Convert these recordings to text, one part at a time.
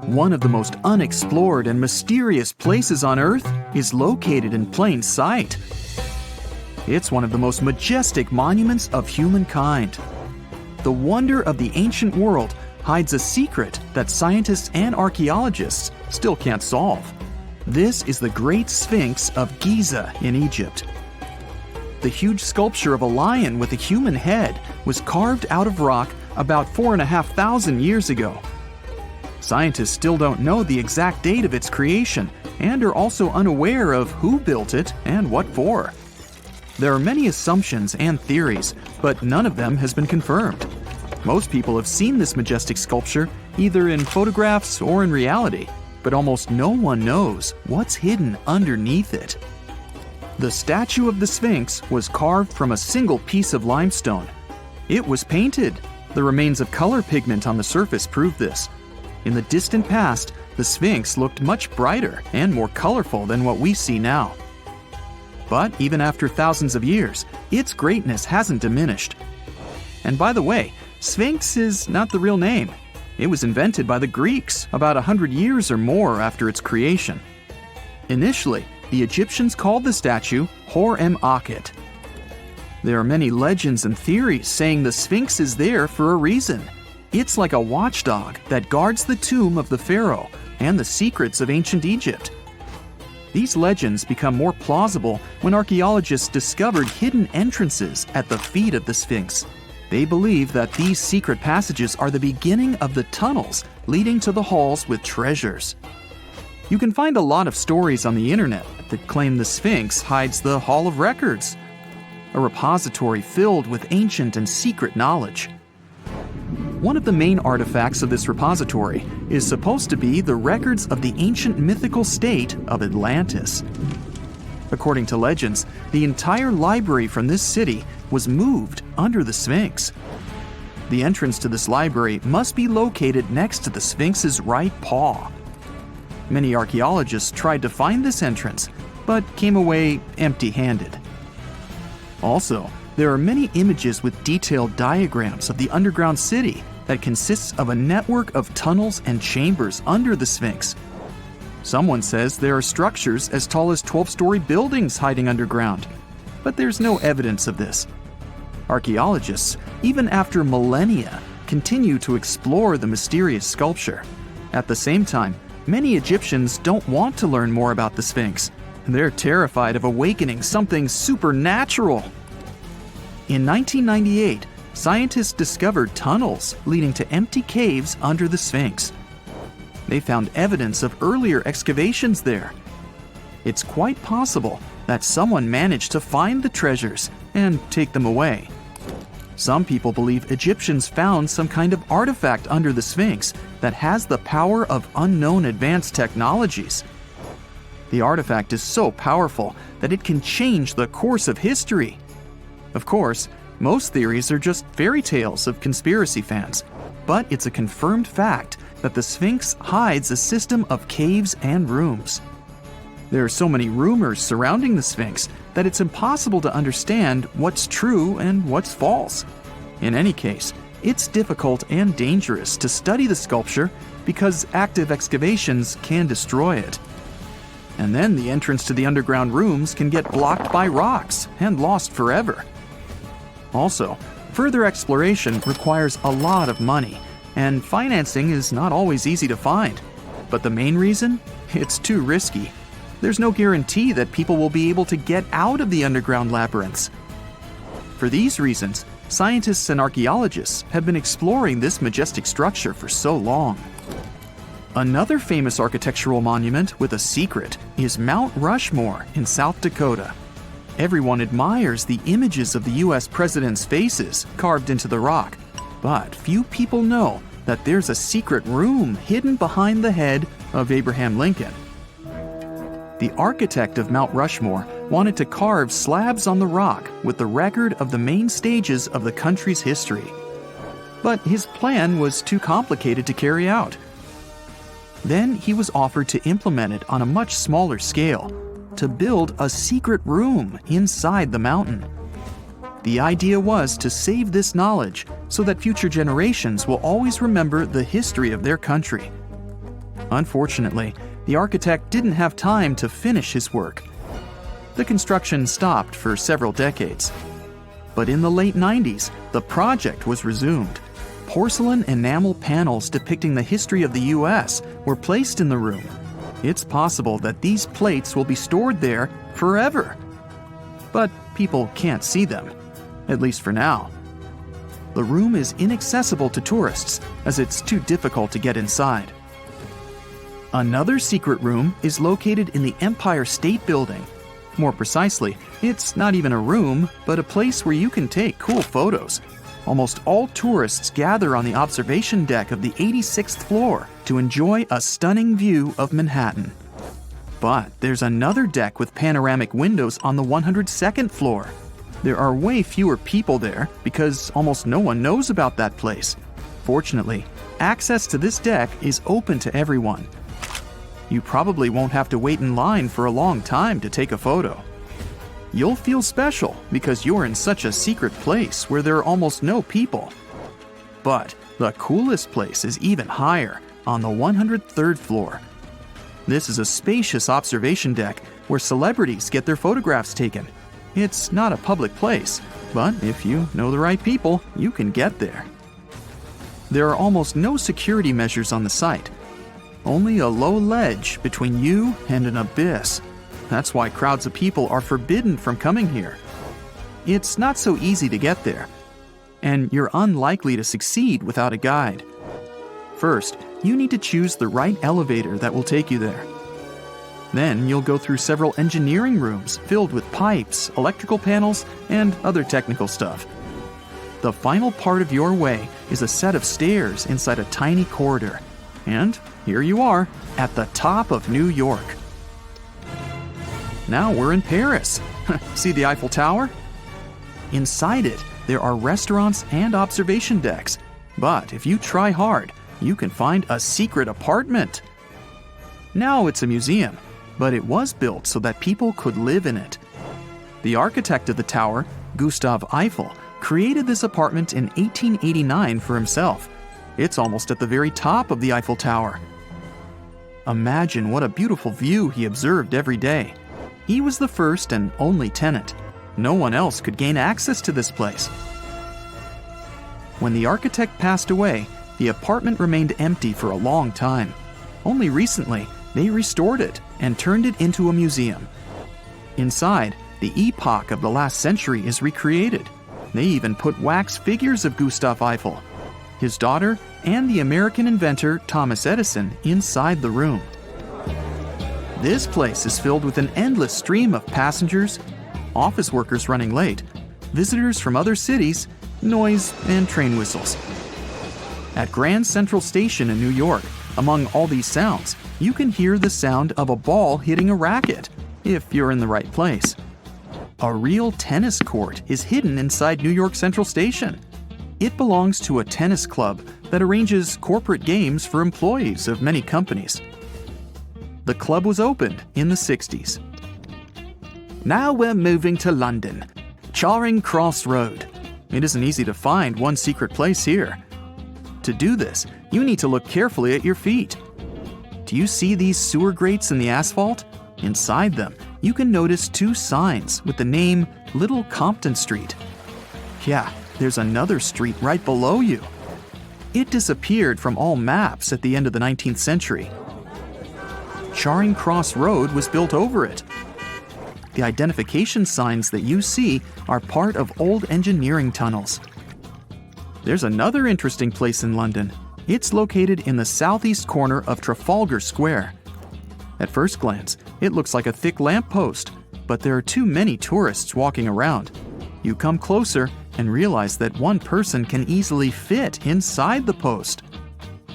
One of the most unexplored and mysterious places on Earth is located in plain sight. It's one of the most majestic monuments of humankind. The wonder of the ancient world hides a secret that scientists and archaeologists still can't solve. This is the Great Sphinx of Giza in Egypt. The huge sculpture of a lion with a human head was carved out of rock about 4,500 years ago. Scientists still don't know the exact date of its creation and are also unaware of who built it and what for. There are many assumptions and theories, but none of them has been confirmed. Most people have seen this majestic sculpture either in photographs or in reality, but almost no one knows what's hidden underneath it. The statue of the Sphinx was carved from a single piece of limestone. It was painted. The remains of color pigment on the surface prove this. In the distant past, the Sphinx looked much brighter and more colorful than what we see now. But even after thousands of years, its greatness hasn't diminished. And by the way, Sphinx is not the real name. It was invented by the Greeks about 100 years or more after its creation. Initially, the Egyptians called the statue Hor-em-Akhet. There are many legends and theories saying the Sphinx is there for a reason. It's like a watchdog that guards the tomb of the pharaoh and the secrets of ancient Egypt. These legends become more plausible when archaeologists discovered hidden entrances at the feet of the Sphinx. They believe that these secret passages are the beginning of the tunnels leading to the halls with treasures. You can find a lot of stories on the internet that claim the Sphinx hides the Hall of Records, a repository filled with ancient and secret knowledge. One of the main artifacts of this repository is supposed to be the records of the ancient mythical state of Atlantis. According to legends, the entire library from this city was moved under the Sphinx. The entrance to this library must be located next to the Sphinx's right paw. Many archaeologists tried to find this entrance, but came away empty-handed. Also, there are many images with detailed diagrams of the underground city that consists of a network of tunnels and chambers under the Sphinx. Someone says there are structures as tall as 12-story buildings hiding underground, but there's no evidence of this. Archaeologists, even after millennia, continue to explore the mysterious sculpture. At the same time, many Egyptians don't want to learn more about the Sphinx. They're terrified of awakening something supernatural. In 1998, scientists discovered tunnels leading to empty caves under the Sphinx. They found evidence of earlier excavations there. It's quite possible that someone managed to find the treasures and take them away. Some people believe Egyptians found some kind of artifact under the Sphinx that has the power of unknown advanced technologies. The artifact is so powerful that it can change the course of history. Of course, most theories are just fairy tales of conspiracy fans, but it's a confirmed fact that the Sphinx hides a system of caves and rooms. There are so many rumors surrounding the Sphinx that it's impossible to understand what's true and what's false. In any case, it's difficult and dangerous to study the sculpture because active excavations can destroy it. And then the entrance to the underground rooms can get blocked by rocks and lost forever. Also, further exploration requires a lot of money, and financing is not always easy to find. But the main reason? It's too risky. There's no guarantee that people will be able to get out of the underground labyrinths. For these reasons, scientists and archaeologists have been exploring this majestic structure for so long. Another famous architectural monument with a secret is Mount Rushmore in South Dakota. Everyone admires the images of the US presidents' faces carved into the rock, but few people know that there's a secret room hidden behind the head of Abraham Lincoln. The architect of Mount Rushmore wanted to carve slabs on the rock with the record of the main stages of the country's history. But his plan was too complicated to carry out. Then he was offered to implement it on a much smaller scale, to build a secret room inside the mountain. The idea was to save this knowledge so that future generations will always remember the history of their country. Unfortunately, the architect didn't have time to finish his work. The construction stopped for several decades. But in the late 90s, the project was resumed. Porcelain enamel panels depicting the history of the U.S. were placed in the room. It's possible that these plates will be stored there forever. But people can't see them, at least for now. The room is inaccessible to tourists as it's too difficult to get inside. Another secret room is located in the Empire State Building. More precisely, it's not even a room, but a place where you can take cool photos. Almost all tourists gather on the observation deck of the 86th floor to enjoy a stunning view of Manhattan. But there's another deck with panoramic windows on the 102nd floor. There are way fewer people there because almost no one knows about that place. Fortunately, access to this deck is open to everyone. You probably won't have to wait in line for a long time to take a photo. You'll feel special because you're in such a secret place where there are almost no people. But the coolest place is even higher, on the 103rd floor. This is a spacious observation deck where celebrities get their photographs taken. It's not a public place, but if you know the right people, you can get there. There are almost no security measures on the site. Only a low ledge between you and an abyss. That's why crowds of people are forbidden from coming here. It's not so easy to get there, and you're unlikely to succeed without a guide. First, you need to choose the right elevator that will take you there. Then you'll go through several engineering rooms filled with pipes, electrical panels, and other technical stuff. The final part of your way is a set of stairs inside a tiny corridor. And here you are, at the top of New York. Now we're in Paris. See the Eiffel Tower? Inside it, there are restaurants and observation decks. But if you try hard, you can find a secret apartment. Now it's a museum, but it was built so that people could live in it. The architect of the tower, Gustav Eiffel, created this apartment in 1889 for himself. It's almost at the very top of the Eiffel Tower. Imagine what a beautiful view he observed every day. He was the first and only tenant. No one else could gain access to this place. When the architect passed away, the apartment remained empty for a long time. Only recently, they restored it and turned it into a museum. Inside, the epoch of the last century is recreated. They even put wax figures of Gustav Eiffel, his daughter, and the American inventor Thomas Edison inside the room. This place is filled with an endless stream of passengers, office workers running late, visitors from other cities, noise, and train whistles. At Grand Central Station in New York, among all these sounds, you can hear the sound of a ball hitting a racket, if you're in the right place. A real tennis court is hidden inside New York Central Station. It belongs to a tennis club that arranges corporate games for employees of many companies. The club was opened in the 60s. Now we're moving to London, Charing Cross Road. It isn't easy to find one secret place here. To do this, you need to look carefully at your feet. Do you see these sewer grates in the asphalt? Inside them, you can notice two signs with the name Little Compton Street. Yeah, there's another street right below you. It disappeared from all maps at the end of the 19th century. Charing Cross Road was built over it. The identification signs that you see are part of old engineering tunnels. There's another interesting place in London. It's located in the southeast corner of Trafalgar Square. At first glance, it looks like a thick lamppost, but there are too many tourists walking around. You come closer and realize that one person can easily fit inside the post.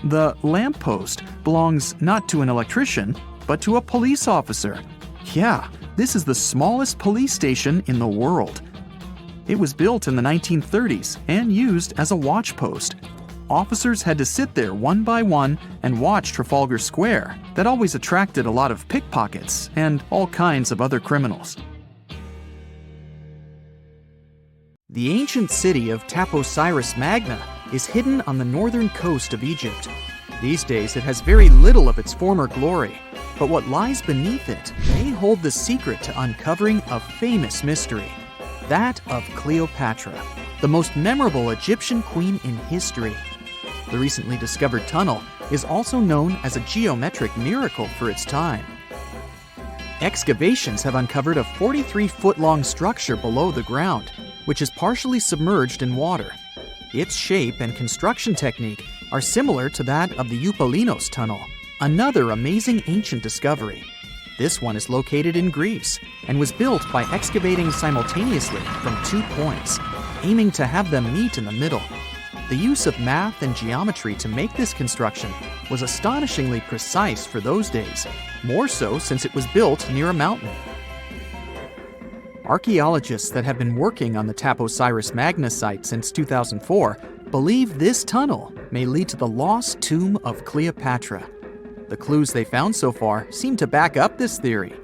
The lamppost belongs not to an electrician, but to a police officer. Yeah, this is the smallest police station in the world. It was built in the 1930s and used as a watch post. Officers had to sit there one by one and watch Trafalgar Square. That always attracted a lot of pickpockets and all kinds of other criminals. The ancient city of Taposiris Magna is hidden on the northern coast of Egypt. These days, it has very little of its former glory, but what lies beneath it may hold the secret to uncovering a famous mystery, that of Cleopatra, the most memorable Egyptian queen in history. The recently discovered tunnel is also known as a geometric miracle for its time. Excavations have uncovered a 43-foot-long structure below the ground, which is partially submerged in water. Its shape and construction technique are similar to that of the Eupalinos Tunnel, another amazing ancient discovery. This one is located in Greece and was built by excavating simultaneously from 2 points, aiming to have them meet in the middle. The use of math and geometry to make this construction was astonishingly precise for those days, more so since it was built near a mountain. Archaeologists that have been working on the Taposiris Magna site since 2004 believe this tunnel may lead to the lost tomb of Cleopatra. The clues they found so far seem to back up this theory.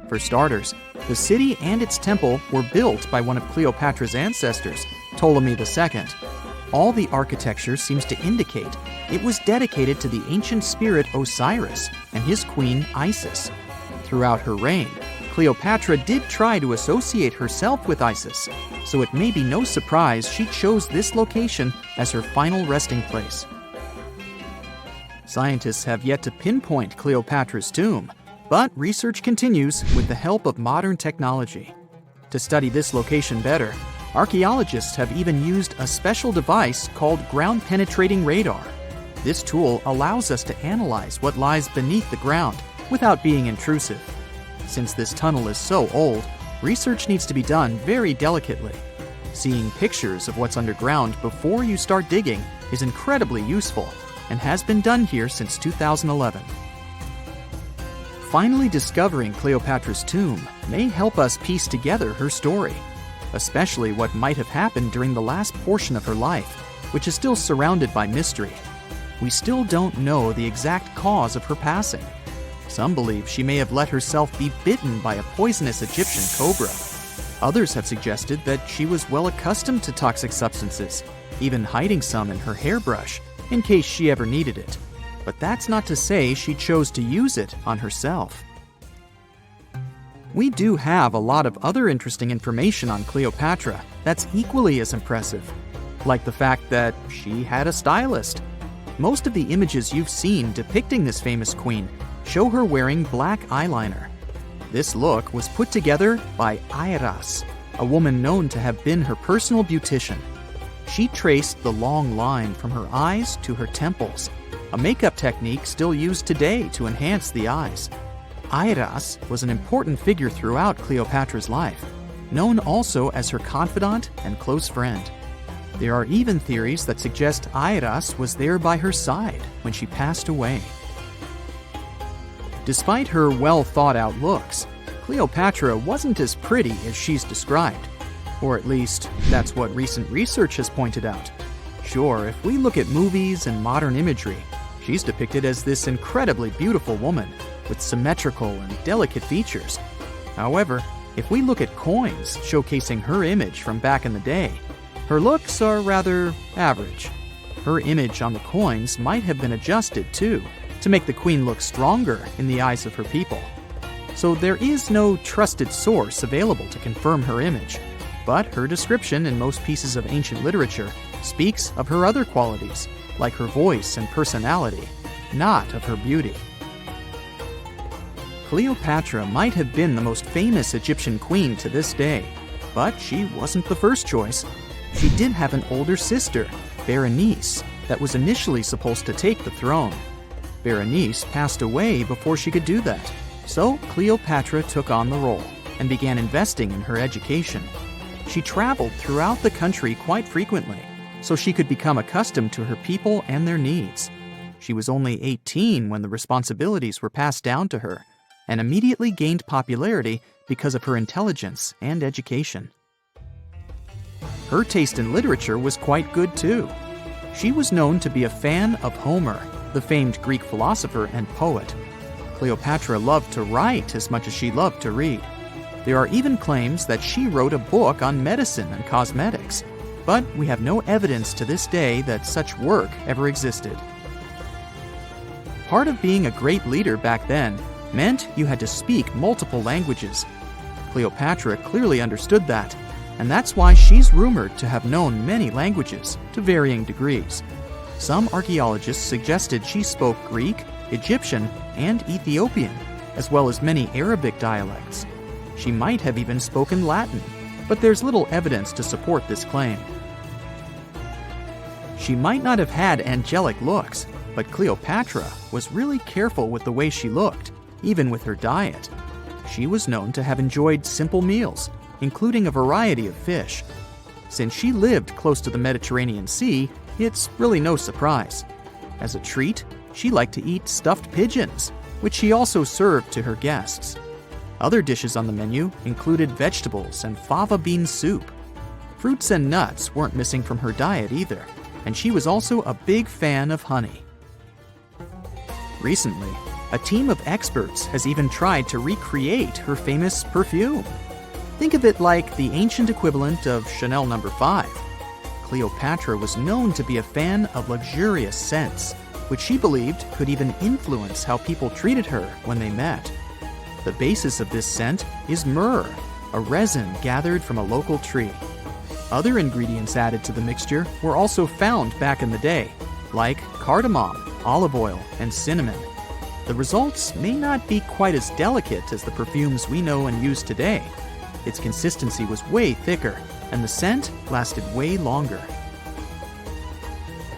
For starters, the city and its temple were built by one of Cleopatra's ancestors, Ptolemy II. All the architecture seems to indicate it was dedicated to the ancient spirit Osiris and his queen Isis. Throughout her reign, Cleopatra did try to associate herself with Isis, so it may be no surprise she chose this location as her final resting place. Scientists have yet to pinpoint Cleopatra's tomb, but research continues with the help of modern technology. To study this location better, archaeologists have even used a special device called ground-penetrating radar. This tool allows us to analyze what lies beneath the ground without being intrusive. Since this tunnel is so old, research needs to be done very delicately. Seeing pictures of what's underground before you start digging is incredibly useful and has been done here since 2011. Finally discovering Cleopatra's tomb may help us piece together her story, especially what might have happened during the last portion of her life, which is still surrounded by mystery. We still don't know the exact cause of her passing. Some believe she may have let herself be bitten by a poisonous Egyptian cobra. Others have suggested that she was well accustomed to toxic substances, even hiding some in her hairbrush in case she ever needed it. But that's not to say she chose to use it on herself. We do have a lot of other interesting information on Cleopatra that's equally as impressive, like the fact that she had a stylist. Most of the images you've seen depicting this famous queen show her wearing black eyeliner. This look was put together by Airas, a woman known to have been her personal beautician. She traced the long line from her eyes to her temples, a makeup technique still used today to enhance the eyes. Airas was an important figure throughout Cleopatra's life, known also as her confidant and close friend. There are even theories that suggest Airas was there by her side when she passed away. Despite her well-thought-out looks, Cleopatra wasn't as pretty as she's described. Or at least, that's what recent research has pointed out. Sure, if we look at movies and modern imagery, she's depicted as this incredibly beautiful woman with symmetrical and delicate features. However, if we look at coins showcasing her image from back in the day, her looks are rather average. Her image on the coins might have been adjusted, too, to make the queen look stronger in the eyes of her people. So there is no trusted source available to confirm her image, but her description in most pieces of ancient literature speaks of her other qualities, like her voice and personality, not of her beauty. Cleopatra might have been the most famous Egyptian queen to this day, but she wasn't the first choice. She did have an older sister, Berenice, that was initially supposed to take the throne. Berenice passed away before she could do that, so Cleopatra took on the role and began investing in her education. She traveled throughout the country quite frequently, so she could become accustomed to her people and their needs. She was only 18 when the responsibilities were passed down to her, and immediately gained popularity because of her intelligence and education. Her taste in literature was quite good too. She was known to be a fan of Homer, the famed Greek philosopher and poet. Cleopatra loved to write as much as she loved to read. There are even claims that she wrote a book on medicine and cosmetics, but we have no evidence to this day that such work ever existed. Part of being a great leader back then meant you had to speak multiple languages. Cleopatra clearly understood that, and that's why she's rumored to have known many languages to varying degrees. Some archaeologists suggested she spoke Greek, Egyptian, and Ethiopian, as well as many Arabic dialects. She might have even spoken Latin, but there's little evidence to support this claim. She might not have had angelic looks, but Cleopatra was really careful with the way she looked, even with her diet. She was known to have enjoyed simple meals, including a variety of fish. Since she lived close to the Mediterranean Sea, it's really no surprise. As a treat, she liked to eat stuffed pigeons, which she also served to her guests. Other dishes on the menu included vegetables and fava bean soup. Fruits and nuts weren't missing from her diet either, and she was also a big fan of honey. Recently, a team of experts has even tried to recreate her famous perfume. Think of it like the ancient equivalent of Chanel No. 5. Cleopatra was known to be a fan of luxurious scents, which she believed could even influence how people treated her when they met. The basis of this scent is myrrh, a resin gathered from a local tree. Other ingredients added to the mixture were also found back in the day, like cardamom, olive oil, and cinnamon. The results may not be quite as delicate as the perfumes we know and use today. Its consistency was way thicker, and the scent lasted way longer.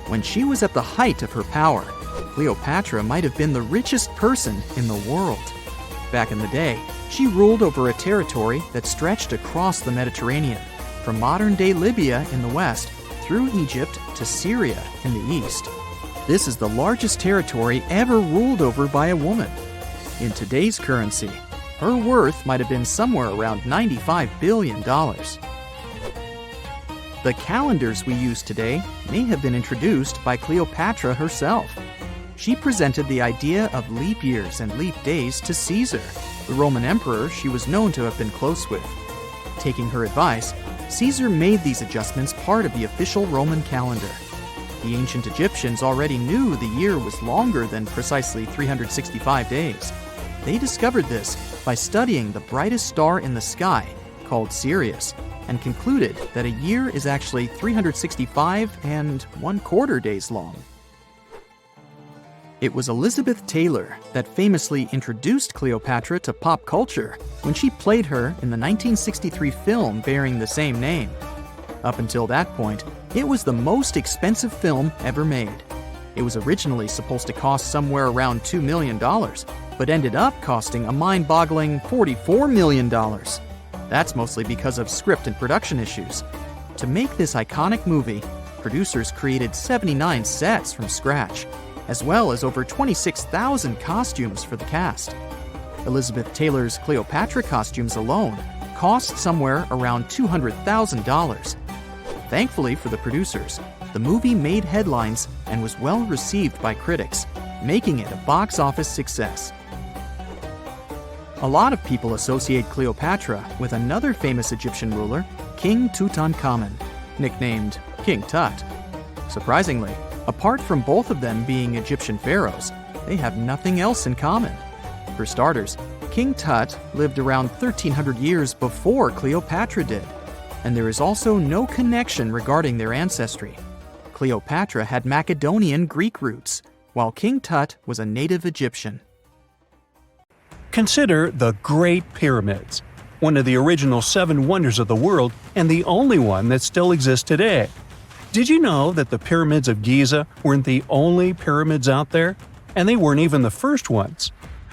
When she was at the height of her power, Cleopatra might have been the richest person in the world. Back in the day, she ruled over a territory that stretched across the Mediterranean, from modern-day Libya in the west through Egypt to Syria in the east. This is the largest territory ever ruled over by a woman. In today's currency, her worth might have been somewhere around $95 billion. The calendars we use today may have been introduced by Cleopatra herself. She presented the idea of leap years and leap days to Caesar, the Roman emperor she was known to have been close with. Taking her advice, Caesar made these adjustments part of the official Roman calendar. The ancient Egyptians already knew the year was longer than precisely 365 days. They discovered this by studying the brightest star in the sky, called Sirius, and concluded that a year is actually 365 and 1/4 days long. It was Elizabeth Taylor that famously introduced Cleopatra to pop culture when she played her in the 1963 film bearing the same name. Up until that point, it was the most expensive film ever made. It was originally supposed to cost somewhere around $2 million, but ended up costing a mind-boggling $44 million. That's mostly because of script and production issues. To make this iconic movie, producers created 79 sets from scratch, as well as over 26,000 costumes for the cast. Elizabeth Taylor's Cleopatra costumes alone cost somewhere around $200,000. Thankfully for the producers, the movie made headlines and was well received by critics, making it a box office success. A lot of people associate Cleopatra with another famous Egyptian ruler, King Tutankhamun, nicknamed King Tut. Surprisingly, apart from both of them being Egyptian pharaohs, they have nothing else in common. For starters, King Tut lived around 1,300 years before Cleopatra did, and there is also no connection regarding their ancestry. Cleopatra had Macedonian Greek roots, while King Tut was a native Egyptian. Consider the Great Pyramids, one of the original 7 wonders of the world and the only one that still exists today. Did you know that the pyramids of Giza weren't the only pyramids out there? And they weren't even the first ones.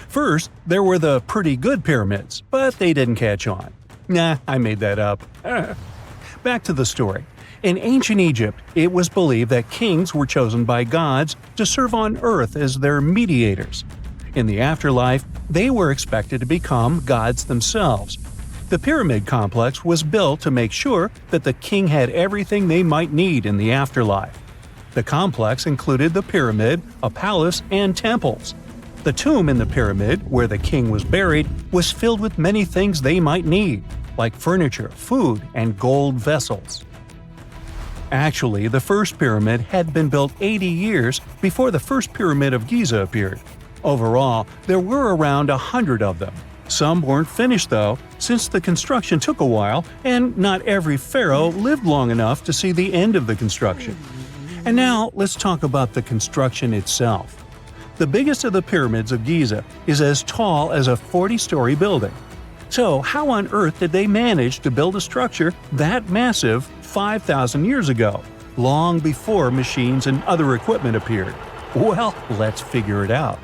First, there were the pretty good pyramids, but they didn't catch on. Nah, I made that up. Back to the story. In ancient Egypt, it was believed that kings were chosen by gods to serve on earth as their mediators. In the afterlife, they were expected to become gods themselves. The pyramid complex was built to make sure that the king had everything they might need in the afterlife. The complex included the pyramid, a palace, and temples. The tomb in the pyramid, where the king was buried, was filled with many things they might need, like furniture, food, and gold vessels. Actually, the first pyramid had been built 80 years before the first pyramid of Giza appeared. Overall, there were around 100 of them. Some weren't finished though, since the construction took a while and not every pharaoh lived long enough to see the end of the construction. And now let's talk about the construction itself. The biggest of the pyramids of Giza is as tall as a 40-story building. So how on earth did they manage to build a structure that massive 5,000 years ago, long before machines and other equipment appeared? Well, let's figure it out.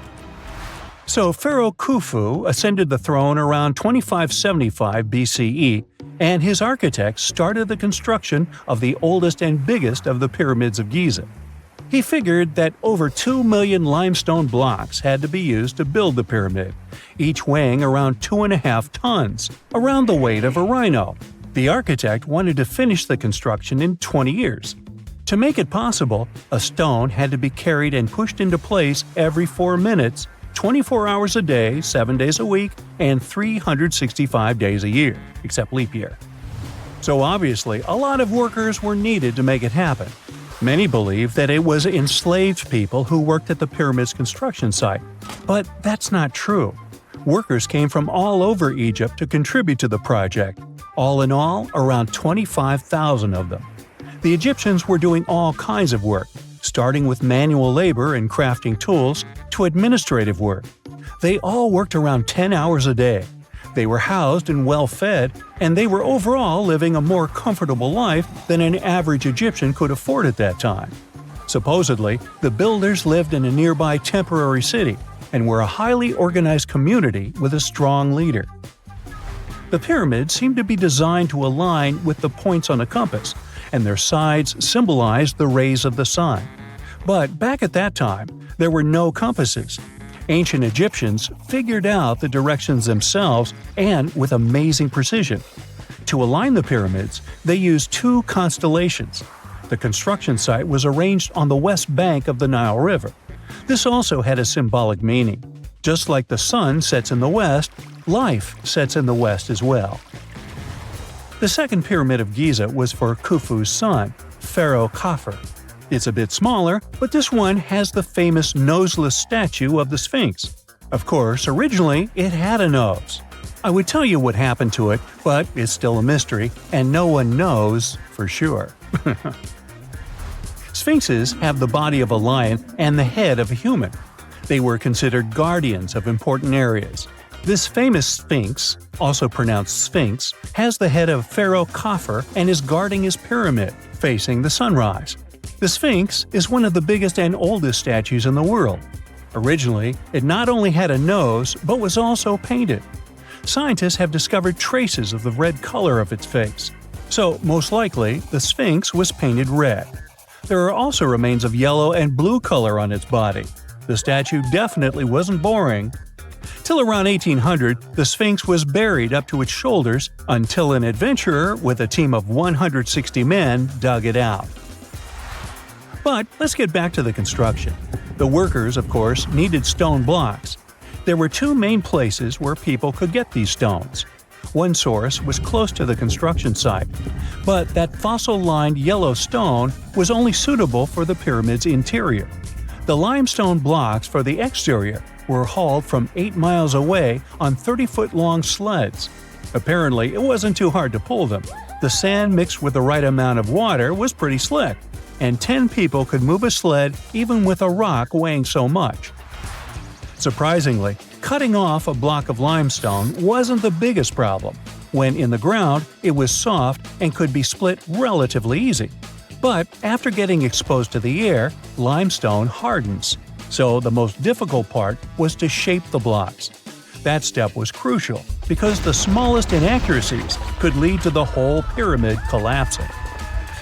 So Pharaoh Khufu ascended the throne around 2575 BCE, and his architects started the construction of the oldest and biggest of the pyramids of Giza. He figured that over 2 million limestone blocks had to be used to build the pyramid, each weighing around 2.5 tons, around the weight of a rhino. The architect wanted to finish the construction in 20 years. To make it possible, a stone had to be carried and pushed into place every 4 minutes, 24 hours a day, 7 days a week, and 365 days a year, except leap year. So obviously, a lot of workers were needed to make it happen. Many believe that it was enslaved people who worked at the pyramid's construction site, but that's not true. Workers came from all over Egypt to contribute to the project. All in all, around 25,000 of them. The Egyptians were doing all kinds of work, starting with manual labor and crafting tools to administrative work. They all worked around 10 hours a day. They were housed and well-fed, and they were overall living a more comfortable life than an average Egyptian could afford at that time. Supposedly, the builders lived in a nearby temporary city and were a highly organized community with a strong leader. The pyramids seemed to be designed to align with the points on a compass, and their sides symbolized the rays of the sun. But back at that time, there were no compasses. Ancient Egyptians figured out the directions themselves and with amazing precision. To align the pyramids, they used 2 constellations. The construction site was arranged on the west bank of the Nile River. This also had a symbolic meaning. Just like the sun sets in the west, life sets in the west as well. The second pyramid of Giza was for Khufu's son, Pharaoh Khafre. It's a bit smaller, but this one has the famous noseless statue of the Sphinx. Of course, originally it had a nose. I would tell you what happened to it, but it's still a mystery, and no one knows for sure. Sphinxes have the body of a lion and the head of a human. They were considered guardians of important areas. This famous Sphinx, also pronounced Sphinx, has the head of Pharaoh Khafre and is guarding his pyramid, facing the sunrise. The Sphinx is one of the biggest and oldest statues in the world. Originally, it not only had a nose, but was also painted. Scientists have discovered traces of the red color of its face. So, most likely, the Sphinx was painted red. There are also remains of yellow and blue color on its body. The statue definitely wasn't boring. Till around 1800, the Sphinx was buried up to its shoulders until an adventurer with a team of 160 men dug it out. But let's get back to the construction. The workers, of course, needed stone blocks. There were 2 main places where people could get these stones. One source was close to the construction site, but that fossil-lined yellow stone was only suitable for the pyramid's interior. The limestone blocks for the exterior were hauled from 8 miles away on 30-foot-long sleds. Apparently, it wasn't too hard to pull them. The sand mixed with the right amount of water was pretty slick, and 10 people could move a sled even with a rock weighing so much. Surprisingly, cutting off a block of limestone wasn't the biggest problem. When in the ground, it was soft and could be split relatively easy. But after getting exposed to the air, limestone hardens. So the most difficult part was to shape the blocks. That step was crucial because the smallest inaccuracies could lead to the whole pyramid collapsing.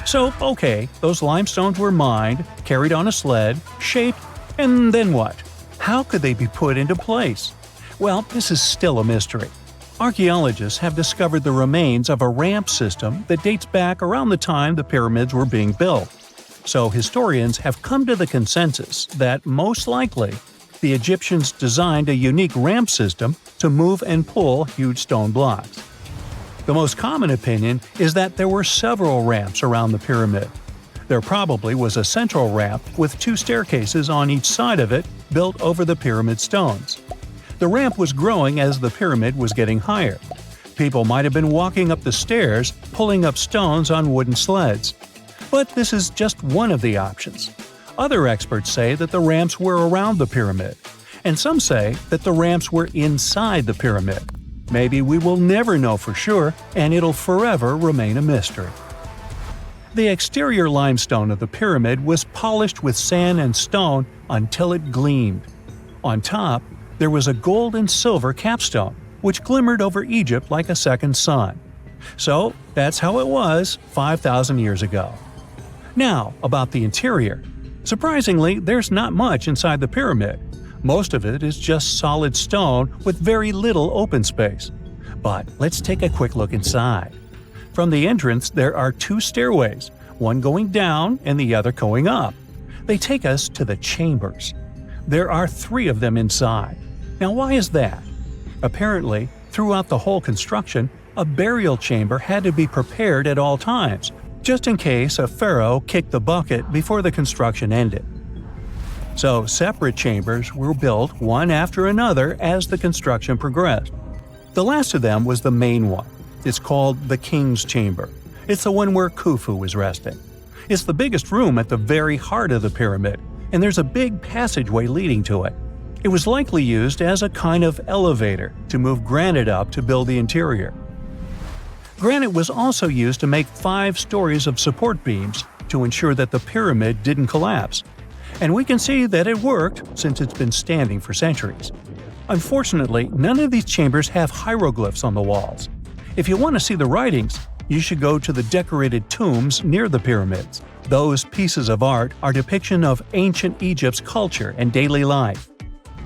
So, okay, those limestones were mined, carried on a sled, shaped, and then what? How could they be put into place? Well, this is still a mystery. Archaeologists have discovered the remains of a ramp system that dates back around the time the pyramids were being built. So historians have come to the consensus that, most likely, the Egyptians designed a unique ramp system to move and pull huge stone blocks. The most common opinion is that there were several ramps around the pyramid. There probably was a central ramp with 2 staircases on each side of it built over the pyramid stones. The ramp was growing as the pyramid was getting higher. People might have been walking up the stairs, pulling up stones on wooden sleds. But this is just one of the options. Other experts say that the ramps were around the pyramid, and some say that the ramps were inside the pyramid. Maybe we will never know for sure, and it'll forever remain a mystery. The exterior limestone of the pyramid was polished with sand and stone until it gleamed. On top, there was a gold and silver capstone, which glimmered over Egypt like a second sun. So that's how it was 5,000 years ago. Now, about the interior. Surprisingly, there's not much inside the pyramid. Most of it is just solid stone with very little open space. But let's take a quick look inside. From the entrance, there are 2 stairways, one going down and the other going up. They take us to the chambers. There are 3 of them inside. Now, why is that? Apparently, throughout the whole construction, a burial chamber had to be prepared at all times, just in case a pharaoh kicked the bucket before the construction ended. So separate chambers were built one after another as the construction progressed. The last of them was the main one. It's called the King's Chamber. It's the one where Khufu was resting. It's the biggest room at the very heart of the pyramid, and there's a big passageway leading to it. It was likely used as a kind of elevator to move granite up to build the interior. Granite was also used to make 5 stories of support beams to ensure that the pyramid didn't collapse. And we can see that it worked since it's been standing for centuries. Unfortunately, none of these chambers have hieroglyphs on the walls. If you want to see the writings, you should go to the decorated tombs near the pyramids. Those pieces of art are depiction of ancient Egypt's culture and daily life.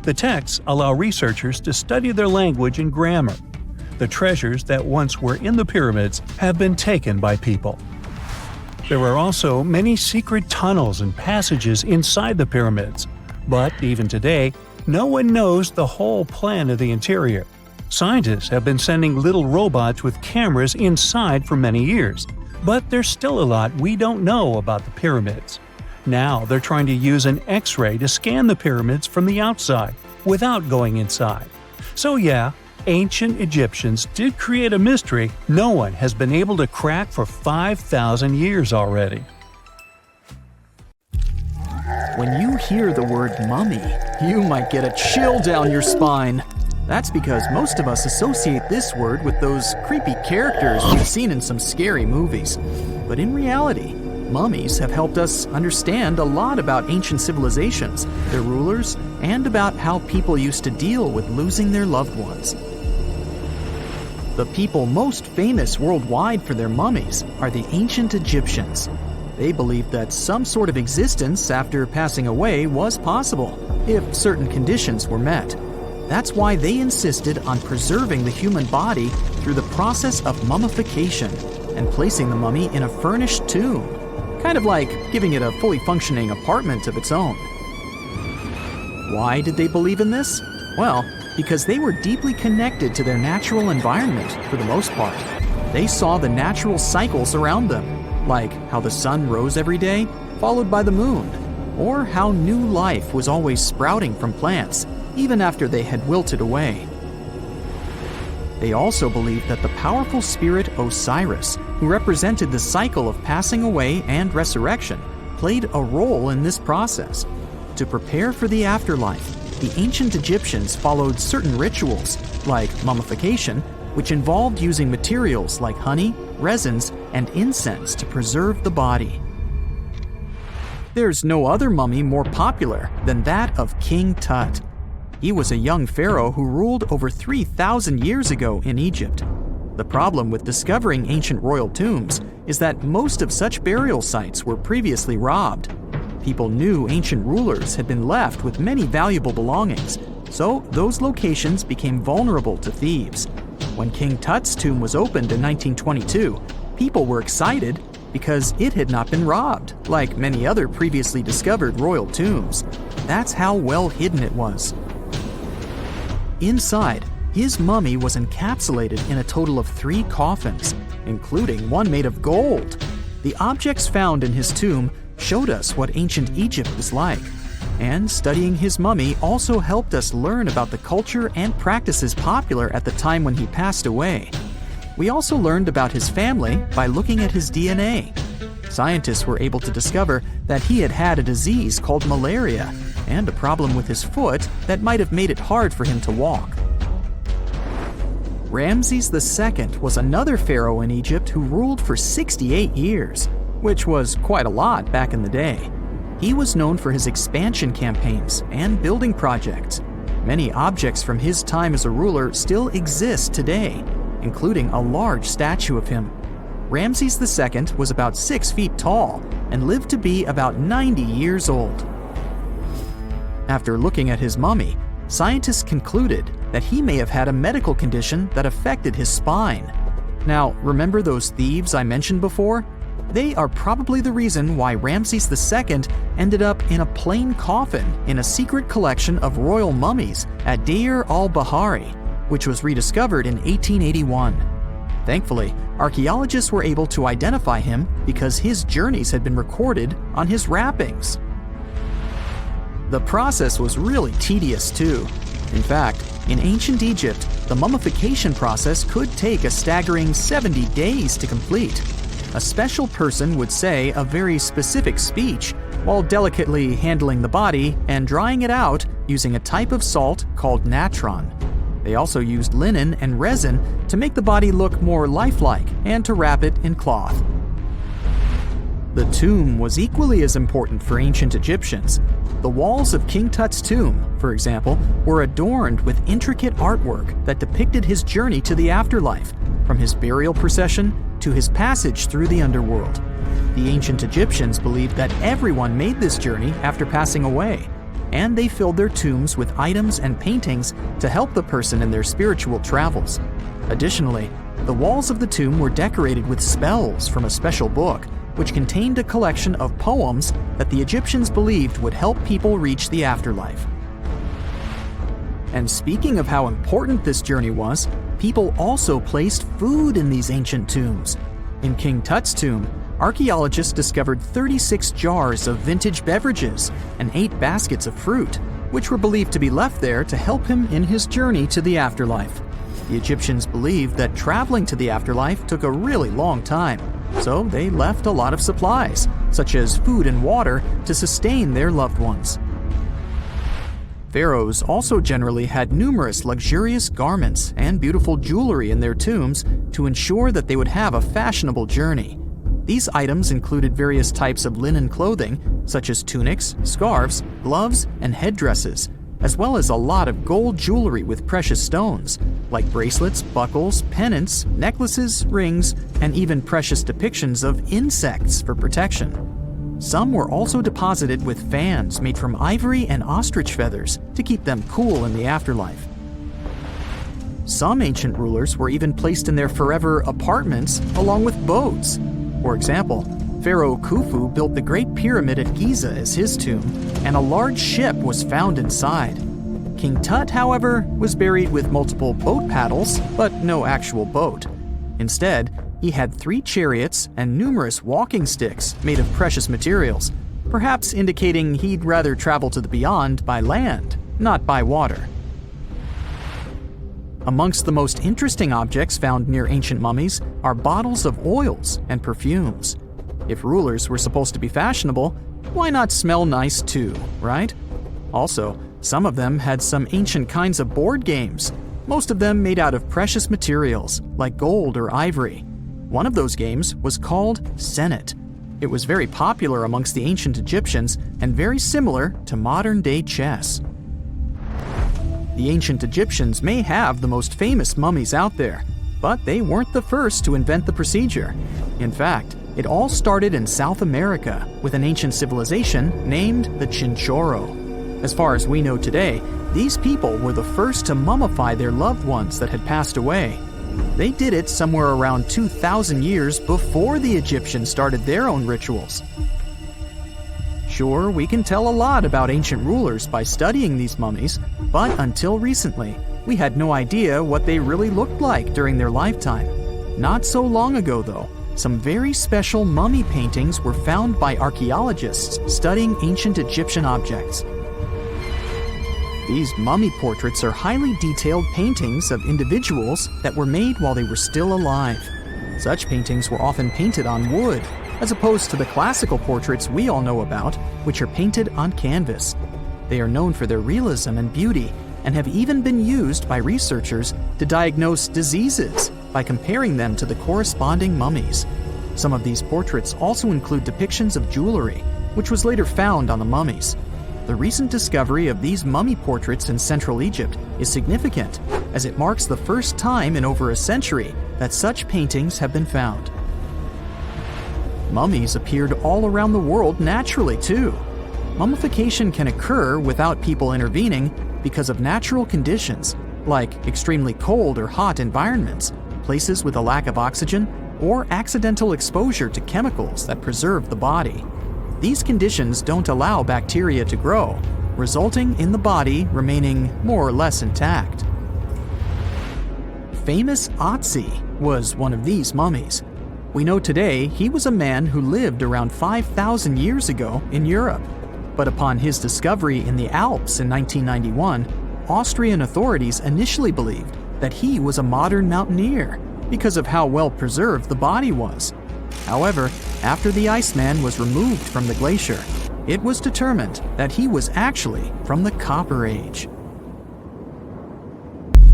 The texts allow researchers to study their language and grammar. The treasures that once were in the pyramids have been taken by people. There are also many secret tunnels and passages inside the pyramids, but even today, no one knows the whole plan of the interior. Scientists have been sending little robots with cameras inside for many years, but there's still a lot we don't know about the pyramids. Now they're trying to use an X-ray to scan the pyramids from the outside, without going inside. So yeah, ancient Egyptians did create a mystery no one has been able to crack for 5,000 years already. When you hear the word mummy, you might get a chill down your spine. That's because most of us associate this word with those creepy characters we've seen in some scary movies. But in reality, mummies have helped us understand a lot about ancient civilizations, their rulers, and about how people used to deal with losing their loved ones. The people most famous worldwide for their mummies are the ancient Egyptians. They believed that some sort of existence after passing away was possible, if certain conditions were met. That's why they insisted on preserving the human body through the process of mummification and placing the mummy in a furnished tomb, kind of like giving it a fully functioning apartment of its own. Why did they believe in this? Well, because they were deeply connected to their natural environment for the most part. They saw the natural cycles around them, like how the sun rose every day, followed by the moon, or how new life was always sprouting from plants, even after they had wilted away. They also believed that the powerful spirit Osiris, who represented the cycle of passing away and resurrection, played a role in this process. To prepare for the afterlife, the ancient Egyptians followed certain rituals, like mummification, which involved using materials like honey, resins, and incense to preserve the body. There's no other mummy more popular than that of King Tut. He was a young pharaoh who ruled over 3,000 years ago in Egypt. The problem with discovering ancient royal tombs is that most of such burial sites were previously robbed. People knew ancient rulers had been left with many valuable belongings, so those locations became vulnerable to thieves. When King Tut's tomb was opened in 1922, people were excited because it had not been robbed, like many other previously discovered royal tombs. That's how well hidden it was. Inside, his mummy was encapsulated in a total of 3 coffins, including one made of gold. The objects found in his tomb showed us what ancient Egypt was like, and studying his mummy also helped us learn about the culture and practices popular at the time when he passed away. We also learned about his family by looking at his DNA. Scientists were able to discover that he had had a disease called malaria and a problem with his foot that might have made it hard for him to walk. Ramses II was another pharaoh in Egypt who ruled for 68 years, which was quite a lot back in the day. He was known for his expansion campaigns and building projects. Many objects from his time as a ruler still exist today, including a large statue of him. Ramses II was about 6 feet tall and lived to be about 90 years old. After looking at his mummy, scientists concluded that he may have had a medical condition that affected his spine. Now, remember those thieves I mentioned before? They are probably the reason why Ramses II ended up in a plain coffin in a secret collection of royal mummies at Deir al-Bahari, which was rediscovered in 1881. Thankfully, archaeologists were able to identify him because his journeys had been recorded on his wrappings. The process was really tedious too. In fact, in ancient Egypt, the mummification process could take a staggering 70 days to complete. A special person would say a very specific speech while delicately handling the body and drying it out using a type of salt called natron. They also used linen and resin to make the body look more lifelike and to wrap it in cloth. The tomb was equally as important for ancient Egyptians. The walls of King Tut's tomb, for example, were adorned with intricate artwork that depicted his journey to the afterlife, from his burial procession to his passage through the underworld. The ancient Egyptians believed that everyone made this journey after passing away, and they filled their tombs with items and paintings to help the person in their spiritual travels. Additionally, the walls of the tomb were decorated with spells from a special book, which contained a collection of poems that the Egyptians believed would help people reach the afterlife. And speaking of how important this journey was, people also placed food in these ancient tombs. In King Tut's tomb, archaeologists discovered 36 jars of vintage beverages and 8 baskets of fruit, which were believed to be left there to help him in his journey to the afterlife. The Egyptians believed that traveling to the afterlife took a really long time, so they left a lot of supplies, such as food and water, to sustain their loved ones. Pharaohs also generally had numerous luxurious garments and beautiful jewelry in their tombs to ensure that they would have a fashionable journey. These items included various types of linen clothing, such as tunics, scarves, gloves, and headdresses, as well as a lot of gold jewelry with precious stones, like bracelets, buckles, pendants, necklaces, rings, and even precious depictions of insects for protection. Some were also deposited with fans made from ivory and ostrich feathers to keep them cool in the afterlife. Some ancient rulers were even placed in their forever apartments along with boats. For example, Pharaoh Khufu built the Great Pyramid at Giza as his tomb, and a large ship was found inside. King Tut, however, was buried with multiple boat paddles, but no actual boat. Instead, he had 3 chariots and numerous walking sticks made of precious materials, perhaps indicating he'd rather travel to the beyond by land, not by water. Amongst the most interesting objects found near ancient mummies are bottles of oils and perfumes. If rulers were supposed to be fashionable, why not smell nice too, right? Also, some of them had some ancient kinds of board games, most of them made out of precious materials like gold or ivory. One of those games was called Senet. It was very popular amongst the ancient Egyptians and very similar to modern-day chess. The ancient Egyptians may have the most famous mummies out there, but they weren't the first to invent the procedure. In fact, it all started in South America with an ancient civilization named the Chinchorro. As far as we know today, these people were the first to mummify their loved ones that had passed away. They did it somewhere around 2,000 years before the Egyptians started their own rituals. Sure, we can tell a lot about ancient rulers by studying these mummies, but until recently, we had no idea what they really looked like during their lifetime. Not so long ago, though, some very special mummy paintings were found by archaeologists studying ancient Egyptian objects. These mummy portraits are highly detailed paintings of individuals that were made while they were still alive. Such paintings were often painted on wood, as opposed to the classical portraits we all know about, which are painted on canvas. They are known for their realism and beauty, and have even been used by researchers to diagnose diseases by comparing them to the corresponding mummies. Some of these portraits also include depictions of jewelry, which was later found on the mummies. The recent discovery of these mummy portraits in Central Egypt is significant, as it marks the first time in over a century that such paintings have been found. Mummies appeared all around the world naturally, too. Mummification can occur without people intervening because of natural conditions, like extremely cold or hot environments, places with a lack of oxygen, or accidental exposure to chemicals that preserve the body. These conditions don't allow bacteria to grow, resulting in the body remaining more or less intact. Famous Otzi was one of these mummies. We know today he was a man who lived around 5,000 years ago in Europe. But upon his discovery in the Alps in 1991, Austrian authorities initially believed that he was a modern mountaineer because of how well preserved the body was. However, after the Iceman was removed from the glacier, it was determined that he was actually from the Copper Age.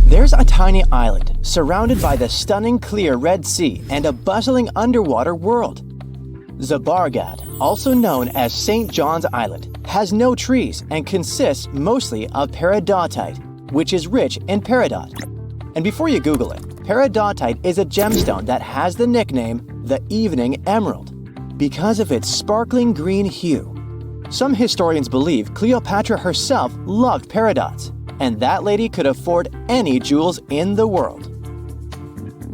There's a tiny island surrounded by the stunning clear Red Sea and a bustling underwater world. Zabargad, also known as St. John's Island, has no trees and consists mostly of peridotite, which is rich in peridot. And before you Google it, peridotite is a gemstone that has the nickname the Evening Emerald because of its sparkling green hue. Some historians believe Cleopatra herself loved peridots, and that lady could afford any jewels in the world.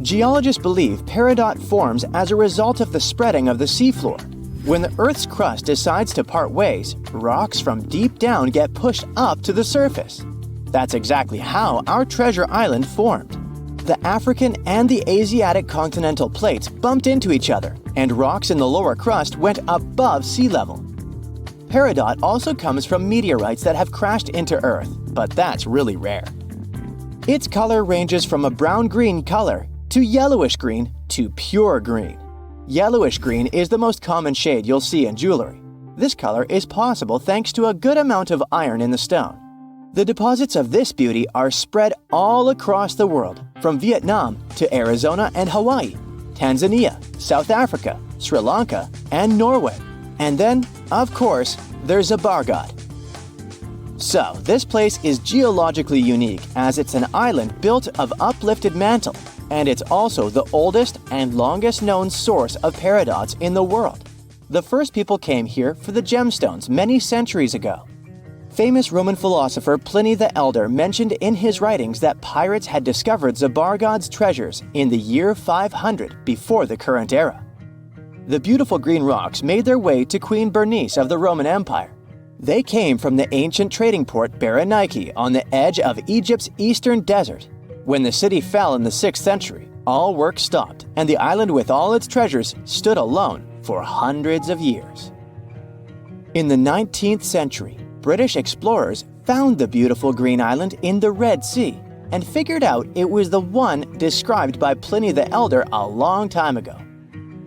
Geologists believe peridot forms as a result of the spreading of the seafloor. When the Earth's crust decides to part ways, rocks from deep down get pushed up to the surface. That's exactly how our treasure island formed. The African and the Asiatic continental plates bumped into each other, and rocks in the lower crust went above sea level. Peridot also comes from meteorites that have crashed into Earth, but that's really rare. Its color ranges from a brown-green color to yellowish-green to pure green. Yellowish-green is the most common shade you'll see in jewelry. This color is possible thanks to a good amount of iron in the stone. The deposits of this beauty are spread all across the world, from Vietnam to Arizona and Hawaii, Tanzania, South Africa, Sri Lanka, and Norway. And then, of course, there's Zabargad. So, this place is geologically unique as it's an island built of uplifted mantle, and it's also the oldest and longest known source of peridots in the world. The first people came here for the gemstones many centuries ago. Famous Roman philosopher Pliny the Elder mentioned in his writings that pirates had discovered Zabargad's treasures in the year 500 before the current era. The beautiful green rocks made their way to Queen Bernice of the Roman Empire. They came from the ancient trading port Berenike on the edge of Egypt's eastern desert. When the city fell in the 6th century, all work stopped, and the island with all its treasures stood alone for hundreds of years. In the 19th century, British explorers found the beautiful green island in the Red Sea and figured out it was the one described by Pliny the Elder a long time ago.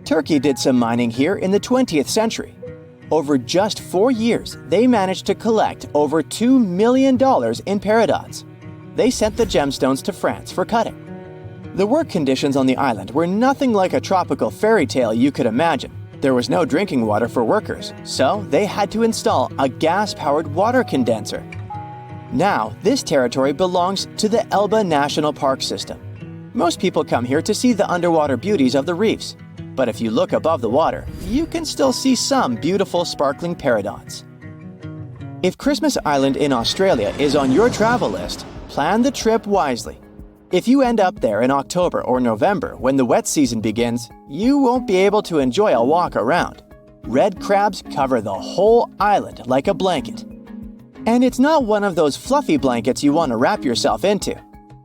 Turkey did some mining here in the 20th century. Over just 4 years, they managed to collect over $2 million in peridots. They sent the gemstones to France for cutting. The work conditions on the island were nothing like a tropical fairy tale you could imagine. There was no drinking water for workers, so they had to install a gas-powered water condenser. Now, this territory belongs to the Elba National Park System. Most people come here to see the underwater beauties of the reefs. But if you look above the water, you can still see some beautiful sparkling peridots. If Christmas Island in Australia is on your travel list, plan the trip wisely. If you end up there in October or November when the wet season begins, you won't be able to enjoy a walk around. Red crabs cover the whole island like a blanket. And it's not one of those fluffy blankets you want to wrap yourself into.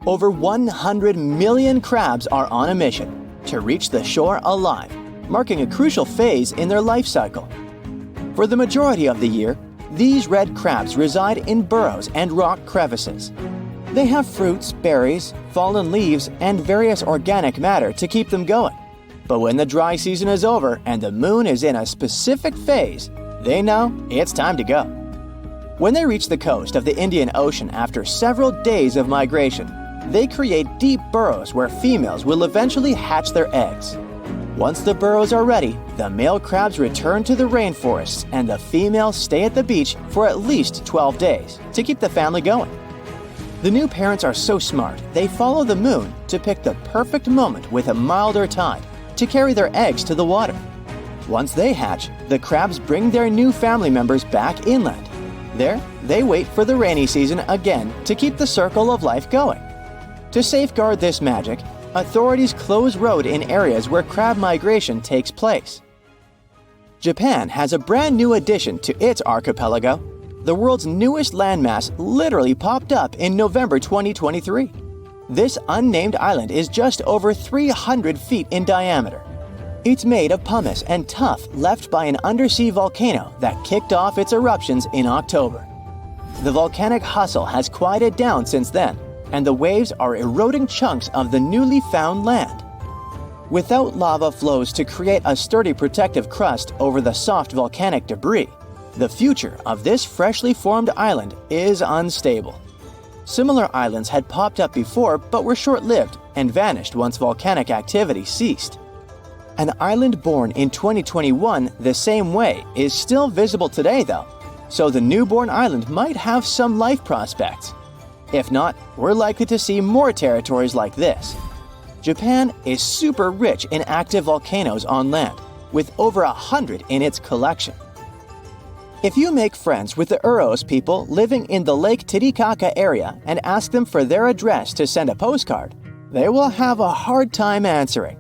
Over 100 million crabs are on a mission to reach the shore alive marking a crucial phase in their life cycle. For the majority of the year, these red crabs reside in burrows and rock crevices. They have fruits, berries, fallen leaves, and various organic matter to keep them going. But when the dry season is over and the moon is in a specific phase, they know it's time to go. When they reach the coast of the Indian Ocean after several days of migration, they create deep burrows where females will eventually hatch their eggs. Once the burrows are ready, the male crabs return to the rainforests and the females stay at the beach for at least 12 days to keep the family going. The new parents are so smart, they follow the moon to pick the perfect moment with a milder tide to carry their eggs to the water. Once they hatch, the crabs bring their new family members back inland. There, they wait for the rainy season again to keep the circle of life going. To safeguard this magic, authorities close road in areas where crab migration takes place. Japan has a brand new addition to its archipelago. The world's newest landmass literally popped up in November 2023. This unnamed island is just over 300 feet in diameter. It's made of pumice and tuff left by an undersea volcano that kicked off its eruptions in October. The volcanic hustle has quieted down since then, and the waves are eroding chunks of the newly found land. Without lava flows to create a sturdy protective crust over the soft volcanic debris, the future of this freshly formed island is unstable. Similar islands had popped up before but were short-lived and vanished once volcanic activity ceased. An island born in 2021 the same way is still visible today though, so the newborn island might have some life prospects. If not, we're likely to see more territories like this. Japan is super rich in active volcanoes on land, with over 100 in its collection. If you make friends with the Uros people living in the Lake Titicaca area and ask them for their address to send a postcard, they will have a hard time answering.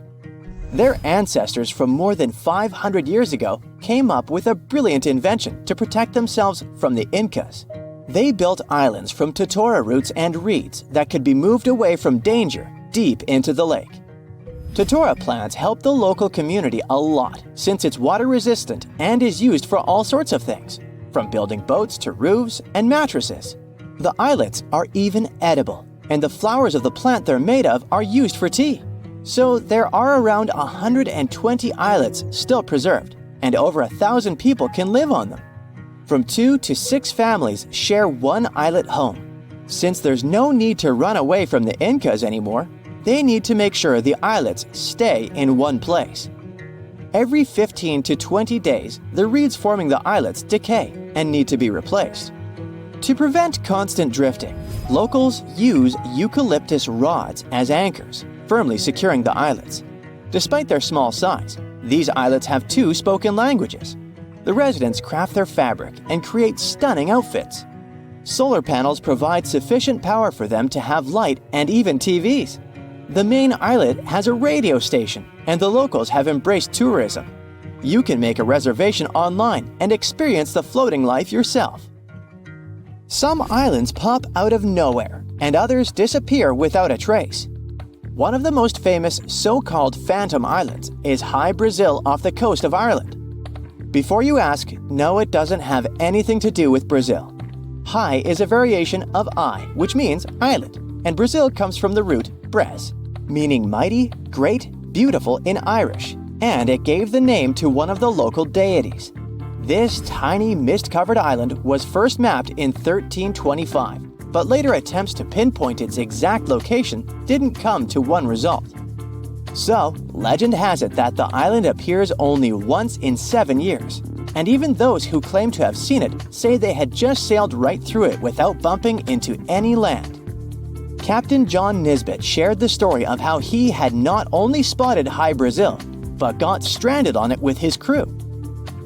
Their ancestors from more than 500 years ago came up with a brilliant invention to protect themselves from the Incas. They built islands from totora roots and reeds that could be moved away from danger deep into the lake. Totora plants help the local community a lot since it's water resistant and is used for all sorts of things, from building boats to roofs and mattresses. The islets are even edible, and the flowers of the plant they're made of are used for tea. So there are around 120 islets still preserved, and over 1,000 people can live on them. From 2 to 6 families share one islet home. Since there's no need to run away from the Incas anymore, they need to make sure the islets stay in one place. Every 15 to 20 days, the reeds forming the islets decay and need to be replaced. To prevent constant drifting, locals use eucalyptus rods as anchors, firmly securing the islets. Despite their small size, these islets have 2 spoken languages. The residents craft their fabric and create stunning outfits. Solar panels provide sufficient power for them to have light and even TVs. The main islet has a radio station, and the locals have embraced tourism. You can make a reservation online and experience the floating life yourself. Some islands pop out of nowhere, and others disappear without a trace. One of the most famous so-called phantom islands is High Brazil off the coast of Ireland. Before you ask, no, it doesn't have anything to do with Brazil. High is a variation of I, which means island, and Brazil comes from the root bres, meaning mighty, great, beautiful in Irish, and it gave the name to one of the local deities. This tiny mist-covered island was first mapped in 1325, but later attempts to pinpoint its exact location didn't come to one result. So, legend has it that the island appears only once in 7 years, and even those who claim to have seen it say they had just sailed right through it without bumping into any land. Captain John Nisbet shared the story of how he had not only spotted High Brazil, but got stranded on it with his crew.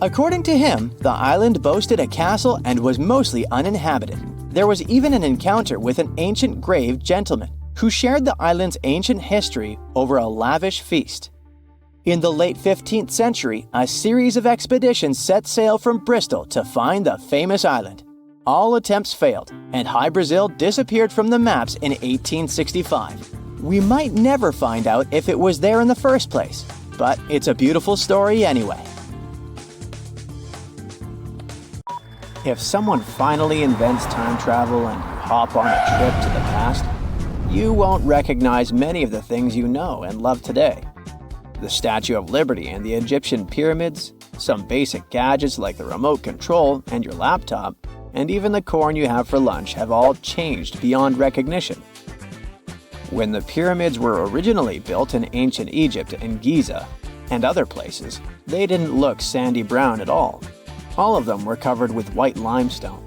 According to him, the island boasted a castle and was mostly uninhabited. There was even an encounter with an ancient grave gentleman who shared the island's ancient history over a lavish feast. In the late 15th century, a series of expeditions set sail from Bristol to find the famous island. All attempts failed, and High Brazil disappeared from the maps in 1865. We might never find out if it was there in the first place, but it's a beautiful story anyway. If someone finally invents time travel and you hop on a trip to the past, you won't recognize many of the things you know and love today. The Statue of Liberty and the Egyptian pyramids, some basic gadgets like the remote control and your laptop, and even the corn you have for lunch have all changed beyond recognition. When the pyramids were originally built in ancient Egypt and Giza and other places, they didn't look sandy brown at all. All of them were covered with white limestone.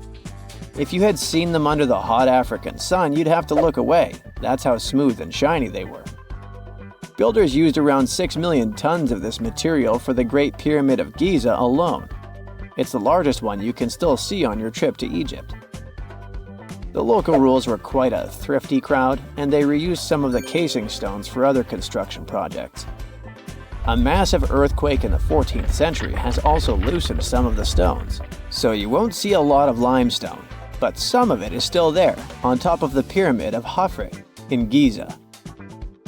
If you had seen them under the hot African sun, you'd have to look away. That's how smooth and shiny they were. Builders used around 6 million tons of this material for the Great Pyramid of Giza alone. It's the largest one you can still see on your trip to Egypt. The local rules were quite a thrifty crowd, and they reused some of the casing stones for other construction projects. A massive earthquake in the 14th century has also loosened some of the stones, so you won't see a lot of limestone, but some of it is still there, on top of the Pyramid of Khafre in Giza.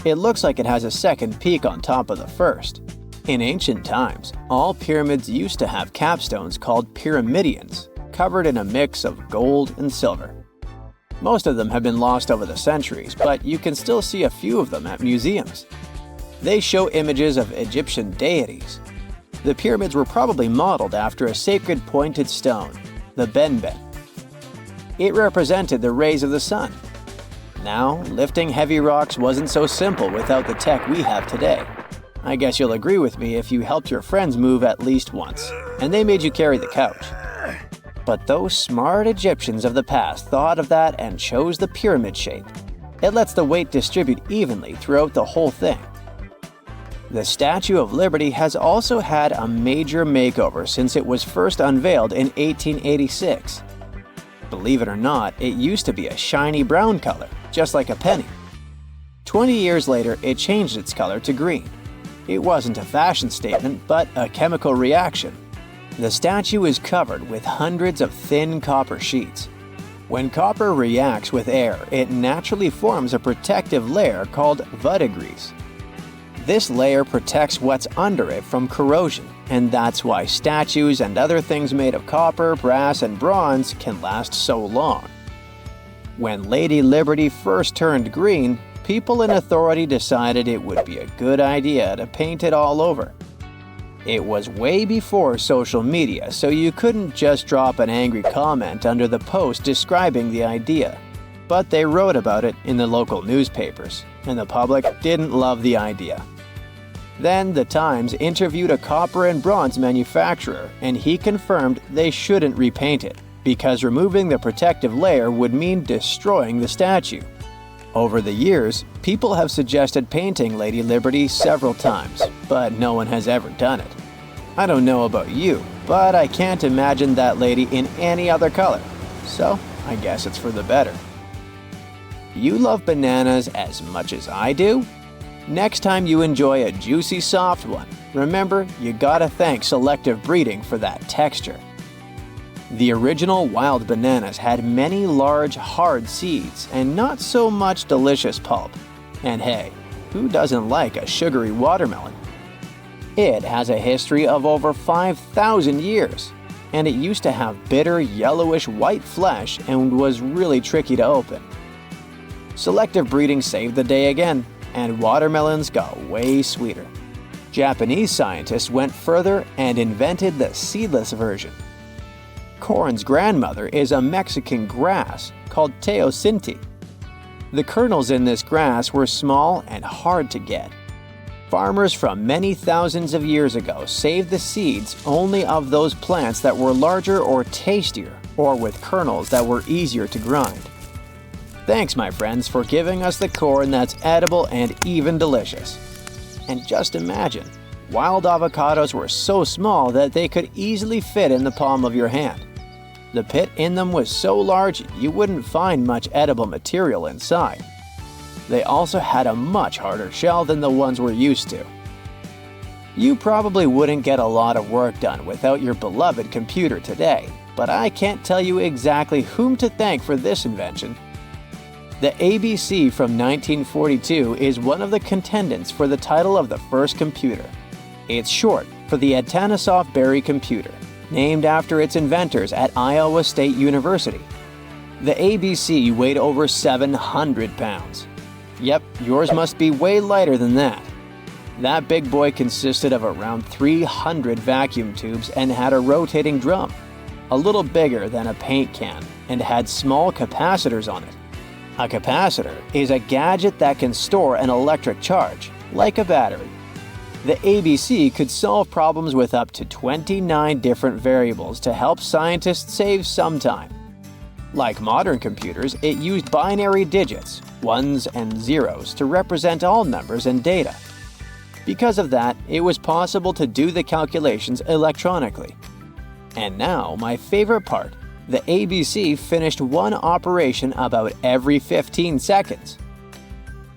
It looks like it has a second peak on top of the first. In ancient times, all pyramids used to have capstones called pyramidions, covered in a mix of gold and silver. Most of them have been lost over the centuries, but you can still see a few of them at museums. They show images of Egyptian deities. The pyramids were probably modeled after a sacred pointed stone, the benben. It represented the rays of the sun. Now, lifting heavy rocks wasn't so simple without the tech we have today. I guess you'll agree with me if you helped your friends move at least once, and they made you carry the couch. But those smart Egyptians of the past thought of that and chose the pyramid shape. It lets the weight distribute evenly throughout the whole thing. The Statue of Liberty has also had a major makeover since it was first unveiled in 1886. Believe it or not, it used to be a shiny brown color, just like a penny. 20 years later, it changed its color to green. It wasn't a fashion statement, but a chemical reaction. The statue is covered with hundreds of thin copper sheets. When copper reacts with air, it naturally forms a protective layer called verdigris. This layer protects what's under it from corrosion, and that's why statues and other things made of copper, brass, and bronze can last so long. When Lady Liberty first turned green, people in authority decided it would be a good idea to paint it all over. It was way before social media, so you couldn't just drop an angry comment under the post describing the idea. But they wrote about it in the local newspapers, and the public didn't love the idea. Then the Times interviewed a copper and bronze manufacturer, and he confirmed they shouldn't repaint it, because removing the protective layer would mean destroying the statue. Over the years, people have suggested painting Lady Liberty several times, but no one has ever done it. I don't know about you, but I can't imagine that lady in any other color, so I guess it's for the better. You love bananas as much as I do? Next time you enjoy a juicy soft one, remember you gotta thank selective breeding for that texture. The original wild bananas had many large, hard seeds and not so much delicious pulp. And hey, who doesn't like a sugary watermelon? It has a history of over 5,000 years, and it used to have bitter yellowish white flesh and was really tricky to open. Selective breeding saved the day again, and watermelons got way sweeter. Japanese scientists went further and invented the seedless version. Corn's grandmother is a Mexican grass called teosinte. The kernels in this grass were small and hard to get. Farmers from many thousands of years ago saved the seeds only of those plants that were larger or tastier, or with kernels that were easier to grind. Thanks, my friends, for giving us the corn that's edible and even delicious. And just imagine, wild avocados were so small that they could easily fit in the palm of your hand. The pit in them was so large you wouldn't find much edible material inside. They also had a much harder shell than the ones we're used to. You probably wouldn't get a lot of work done without your beloved computer today, but I can't tell you exactly whom to thank for this invention. The ABC from 1942 is one of the contendants for the title of the first computer. It's short for the Atanasoff Berry computer, named after its inventors at Iowa State University. The ABC weighed over 700 pounds. Yep, yours must be way lighter than that. That big boy consisted of around 300 vacuum tubes and had a rotating drum, a little bigger than a paint can, and had small capacitors on it. A capacitor is a gadget that can store an electric charge, like a battery. The ABC could solve problems with up to 29 different variables to help scientists save some time. Like modern computers, it used binary digits, ones and zeros, to represent all numbers and data. Because of that, it was possible to do the calculations electronically. And now, my favorite part, the ABC finished one operation about every 15 seconds.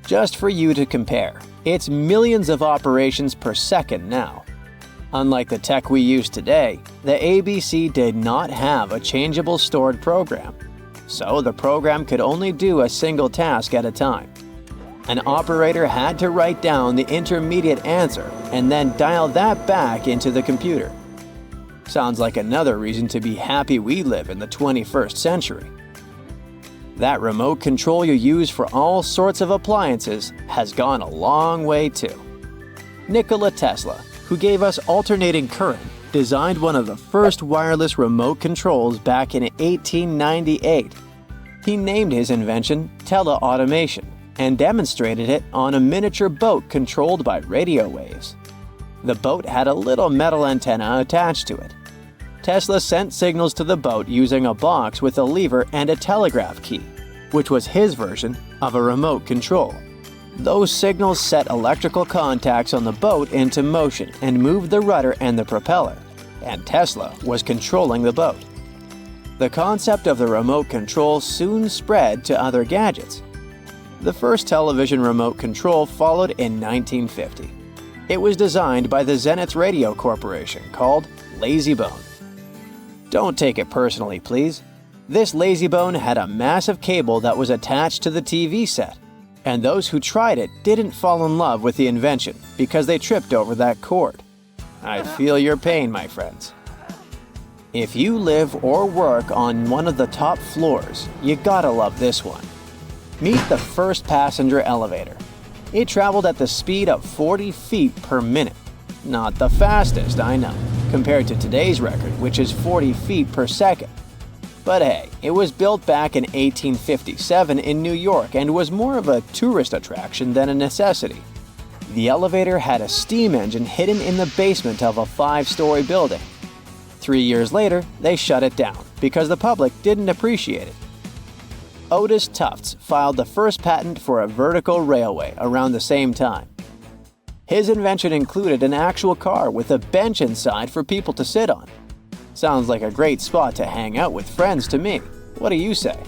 Just for you to compare, it's millions of operations per second now. Unlike the tech we use today, the ABC did not have a changeable stored program, so the program could only do a single task at a time. An operator had to write down the intermediate answer and then dial that back into the computer. Sounds like another reason to be happy we live in the 21st century. That remote control you use for all sorts of appliances has gone a long way too. Nikola Tesla, who gave us alternating current, designed one of the first wireless remote controls back in 1898. He named his invention teleautomation and demonstrated it on a miniature boat controlled by radio waves. The boat had a little metal antenna attached to it. Tesla sent signals to the boat using a box with a lever and a telegraph key, which was his version of a remote control. Those signals set electrical contacts on the boat into motion and moved the rudder and the propeller, and Tesla was controlling the boat. The concept of the remote control soon spread to other gadgets. The first television remote control followed in 1950. It was designed by the Zenith Radio Corporation called LazyBone. Don't take it personally, please. This LazyBone had a massive cable that was attached to the TV set, and those who tried it didn't fall in love with the invention because they tripped over that cord. I feel your pain, my friends. If you live or work on one of the top floors, you gotta love this one. Meet the first passenger elevator. It traveled at the speed of 40 feet per minute. Not the fastest, I know, compared to today's record, which is 40 feet per second. But hey, it was built back in 1857 in New York and was more of a tourist attraction than a necessity. The elevator had a steam engine hidden in the basement of a 5-story building. 3 years later, they shut it down because the public didn't appreciate it. Otis Tufts filed the first patent for a vertical railway around the same time. His invention included an actual car with a bench inside for people to sit on. Sounds like a great spot to hang out with friends to me. What do you say?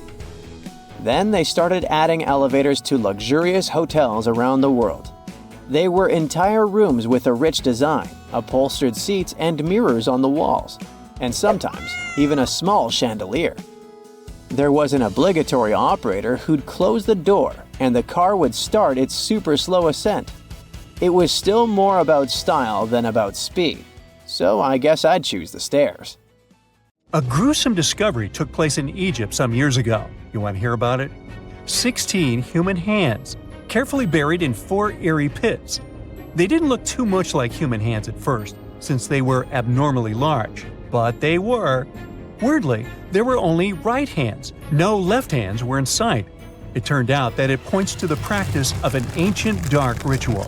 Then they started adding elevators to luxurious hotels around the world. They were entire rooms with a rich design, upholstered seats and mirrors on the walls, and sometimes even a small chandelier. There was an obligatory operator who'd close the door and the car would start its super slow ascent. It was still more about style than about speed, so I guess I'd choose the stairs. A gruesome discovery took place in Egypt some years ago. You want to hear about it? 16 human hands, carefully buried in 4 eerie pits. They didn't look too much like human hands at first, since they were abnormally large, but they were. Weirdly, there were only right hands. No left hands were in sight. It turned out that it points to the practice of an ancient dark ritual.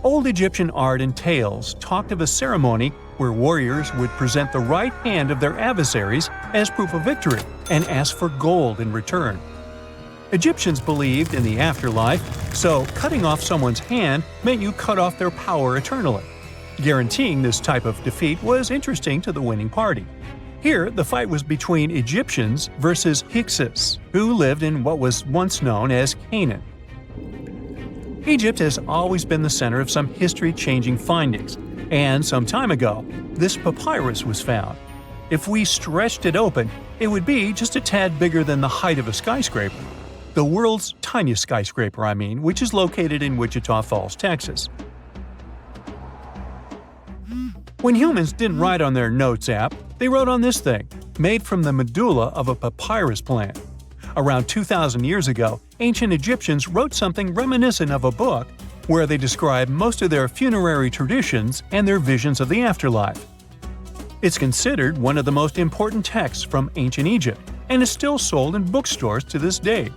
Old Egyptian art and tales talked of a ceremony where warriors would present the right hand of their adversaries as proof of victory and ask for gold in return. Egyptians believed in the afterlife, so cutting off someone's hand meant you cut off their power eternally. Guaranteeing this type of defeat was interesting to the winning party. Here, the fight was between Egyptians versus Hyksos, who lived in what was once known as Canaan. Egypt has always been the center of some history-changing findings, and some time ago, this papyrus was found. If we stretched it open, it would be just a tad bigger than the height of a skyscraper. The world's tiniest skyscraper, which is located in Wichita Falls, Texas. When humans didn't write on their notes app, they wrote on this thing, made from the medulla of a papyrus plant. Around 2,000 years ago, ancient Egyptians wrote something reminiscent of a book where they describe most of their funerary traditions and their visions of the afterlife. It's considered one of the most important texts from ancient Egypt and is still sold in bookstores to this day.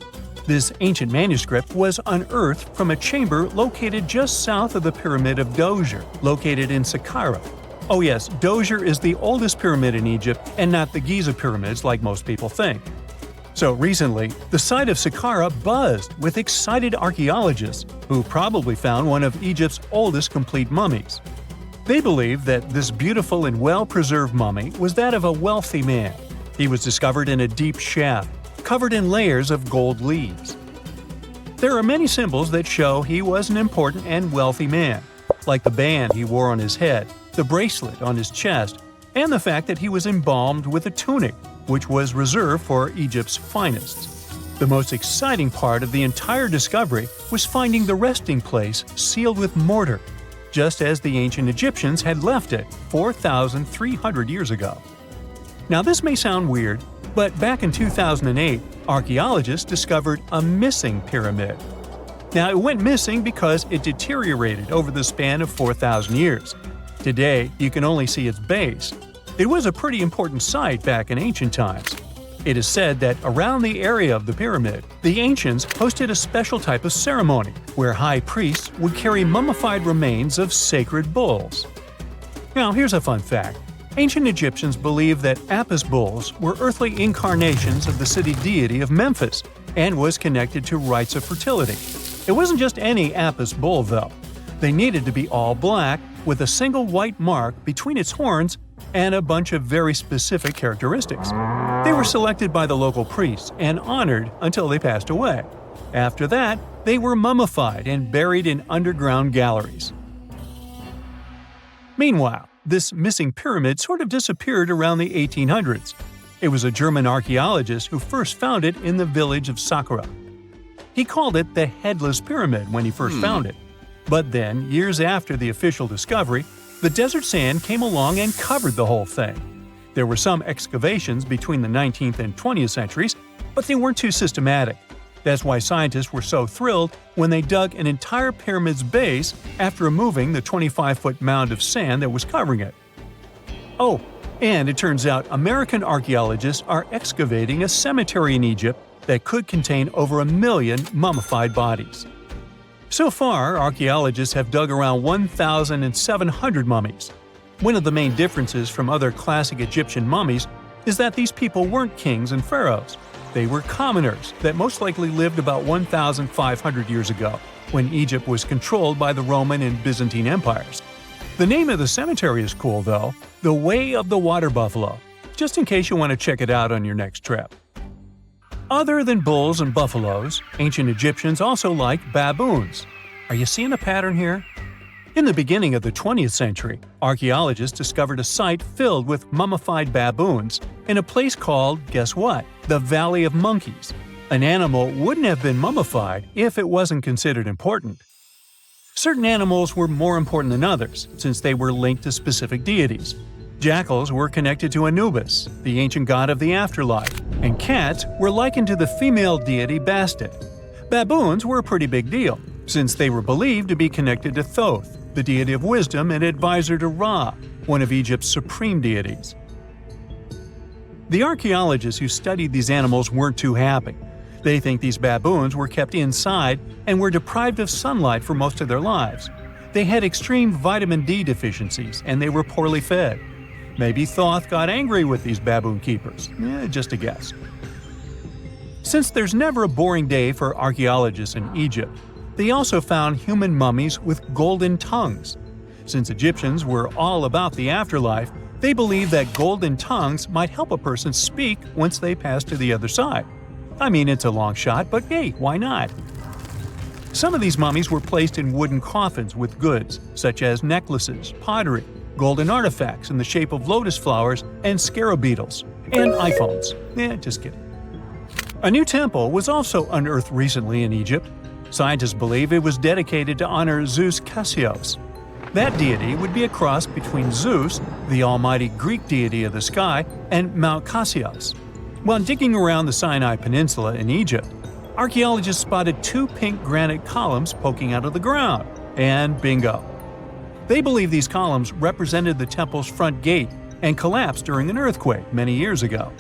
This ancient manuscript was unearthed from a chamber located just south of the Pyramid of Djoser, located in Saqqara. Oh yes, Djoser is the oldest pyramid in Egypt and not the Giza pyramids like most people think. So recently, the site of Saqqara buzzed with excited archaeologists who probably found one of Egypt's oldest complete mummies. They believe that this beautiful and well-preserved mummy was that of a wealthy man. He was discovered in a deep shaft, covered in layers of gold leaves. There are many symbols that show he was an important and wealthy man, like the band he wore on his head, the bracelet on his chest, and the fact that he was embalmed with a tunic, which was reserved for Egypt's finest. The most exciting part of the entire discovery was finding the resting place sealed with mortar, just as the ancient Egyptians had left it 4,300 years ago. Now this may sound weird, but back in 2008, archaeologists discovered a missing pyramid. Now it went missing because it deteriorated over the span of 4,000 years. Today, you can only see its base. It was a pretty important site back in ancient times. It is said that around the area of the pyramid, the ancients hosted a special type of ceremony where high priests would carry mummified remains of sacred bulls. Now, here's a fun fact. Ancient Egyptians believed that Apis bulls were earthly incarnations of the city deity of Memphis and was connected to rites of fertility. It wasn't just any Apis bull, though. They needed to be all black, with a single white mark between its horns and a bunch of very specific characteristics. They were selected by the local priests and honored until they passed away. After that, they were mummified and buried in underground galleries. Meanwhile, this missing pyramid sort of disappeared around the 1800s. It was a German archaeologist who first found it in the village of Saqqara. He called it the Headless Pyramid when he first found it. But then, years after the official discovery, the desert sand came along and covered the whole thing. There were some excavations between the 19th and 20th centuries, but they weren't too systematic. That's why scientists were so thrilled when they dug an entire pyramid's base after removing the 25-foot mound of sand that was covering it. Oh, and it turns out American archaeologists are excavating a cemetery in Egypt that could contain over 1 million mummified bodies. So far, archaeologists have dug around 1,700 mummies. One of the main differences from other classic Egyptian mummies is that these people weren't kings and pharaohs. They were commoners that most likely lived about 1,500 years ago, when Egypt was controlled by the Roman and Byzantine empires. The name of the cemetery is cool, though, the Way of the Water Buffalo, just in case you want to check it out on your next trip. Other than bulls and buffaloes, ancient Egyptians also liked baboons. Are you seeing a pattern here? In the beginning of the 20th century, archaeologists discovered a site filled with mummified baboons in a place called, guess what? The Valley of Monkeys. An animal wouldn't have been mummified if it wasn't considered important. Certain animals were more important than others, since they were linked to specific deities. Jackals were connected to Anubis, the ancient god of the afterlife, and cats were likened to the female deity Bastet. Baboons were a pretty big deal, since they were believed to be connected to Thoth, the deity of wisdom and advisor to Ra, one of Egypt's supreme deities. The archaeologists who studied these animals weren't too happy. They think these baboons were kept inside and were deprived of sunlight for most of their lives. They had extreme vitamin D deficiencies and they were poorly fed. Maybe Thoth got angry with these baboon keepers. Just a guess. Since there's never a boring day for archaeologists in Egypt, they also found human mummies with golden tongues. Since Egyptians were all about the afterlife, they believed that golden tongues might help a person speak once they pass to the other side. I mean, it's a long shot, but hey, why not? Some of these mummies were placed in wooden coffins with goods, such as necklaces, pottery, golden artifacts in the shape of lotus flowers and scarab beetles, and iPhones. Just kidding. A new temple was also unearthed recently in Egypt. Scientists believe it was dedicated to honor Zeus Cassios. That deity would be a cross between Zeus, the almighty Greek deity of the sky, and Mount Cassius. While digging around the Sinai Peninsula in Egypt, archaeologists spotted 2 pink granite columns poking out of the ground, and bingo. They believe these columns represented the temple's front gate and collapsed during an earthquake many years ago.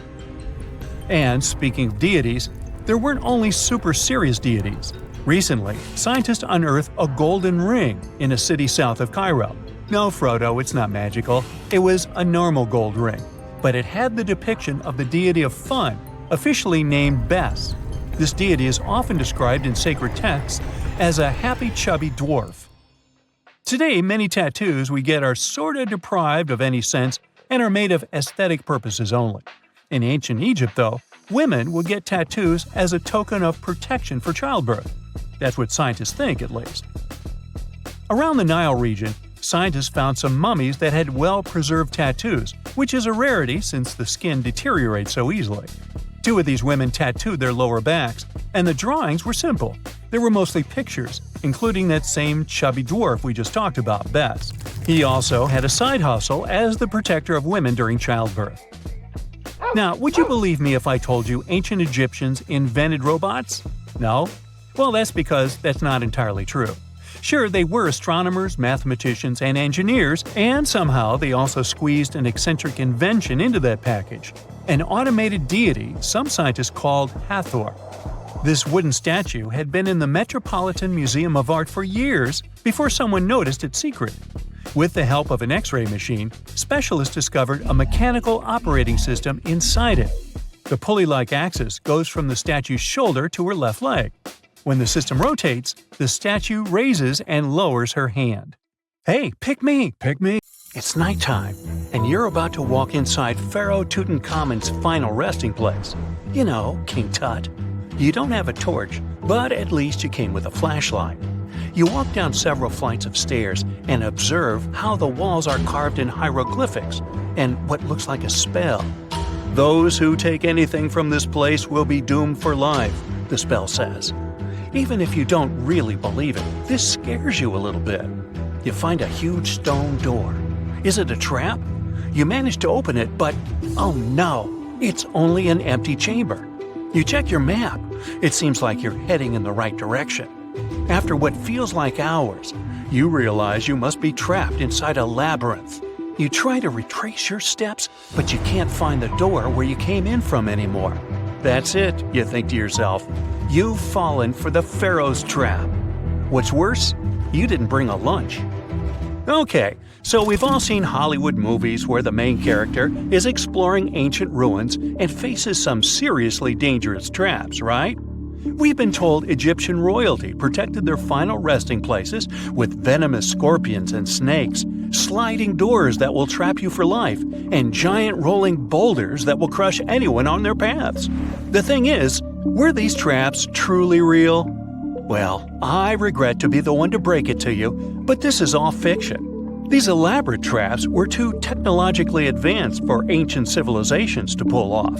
And speaking of deities, there weren't only super serious deities. Recently, scientists unearthed a golden ring in a city south of Cairo. No, Frodo, it's not magical. It was a normal gold ring, but it had the depiction of the deity of fun, officially named Bes. This deity is often described in sacred texts as a happy chubby dwarf. Today, many tattoos we get are sorta deprived of any sense and are made of aesthetic purposes only. In ancient Egypt, though, women would get tattoos as a token of protection for childbirth. That's what scientists think, at least. Around the Nile region, scientists found some mummies that had well-preserved tattoos, which is a rarity since the skin deteriorates so easily. 2 of these women tattooed their lower backs, and the drawings were simple. They were mostly pictures, including that same chubby dwarf we just talked about, Bes. He also had a side hustle as the protector of women during childbirth. Now, would you believe me if I told you ancient Egyptians invented robots? No? Well, that's because that's not entirely true. Sure, they were astronomers, mathematicians, and engineers, and somehow they also squeezed an eccentric invention into that package – an automated deity some scientists called Hathor. This wooden statue had been in the Metropolitan Museum of Art for years before someone noticed its secret. With the help of an X-ray machine, specialists discovered a mechanical operating system inside it. The pulley-like axis goes from the statue's shoulder to her left leg. When the system rotates, the statue raises and lowers her hand. Hey, pick me, pick me! It's nighttime, and you're about to walk inside Pharaoh Tutankhamun's final resting place. You know, King Tut. You don't have a torch, but at least you came with a flashlight. You walk down several flights of stairs and observe how the walls are carved in hieroglyphics and what looks like a spell. Those who take anything from this place will be doomed for life, the spell says. Even if you don't really believe it, this scares you a little bit. You find a huge stone door. Is it a trap? You manage to open it, but oh no, it's only an empty chamber. You check your map. It seems like you're heading in the right direction. After what feels like hours, you realize you must be trapped inside a labyrinth. You try to retrace your steps, but you can't find the door where you came in from anymore. That's it, you think to yourself. You've fallen for the Pharaoh's trap. What's worse, you didn't bring a lunch. Okay, so we've all seen Hollywood movies where the main character is exploring ancient ruins and faces some seriously dangerous traps, right? We've been told Egyptian royalty protected their final resting places with venomous scorpions and snakes, sliding doors that will trap you for life, and giant rolling boulders that will crush anyone on their paths. The thing is, were these traps truly real? Well, I regret to be the one to break it to you, but this is all fiction. These elaborate traps were too technologically advanced for ancient civilizations to pull off.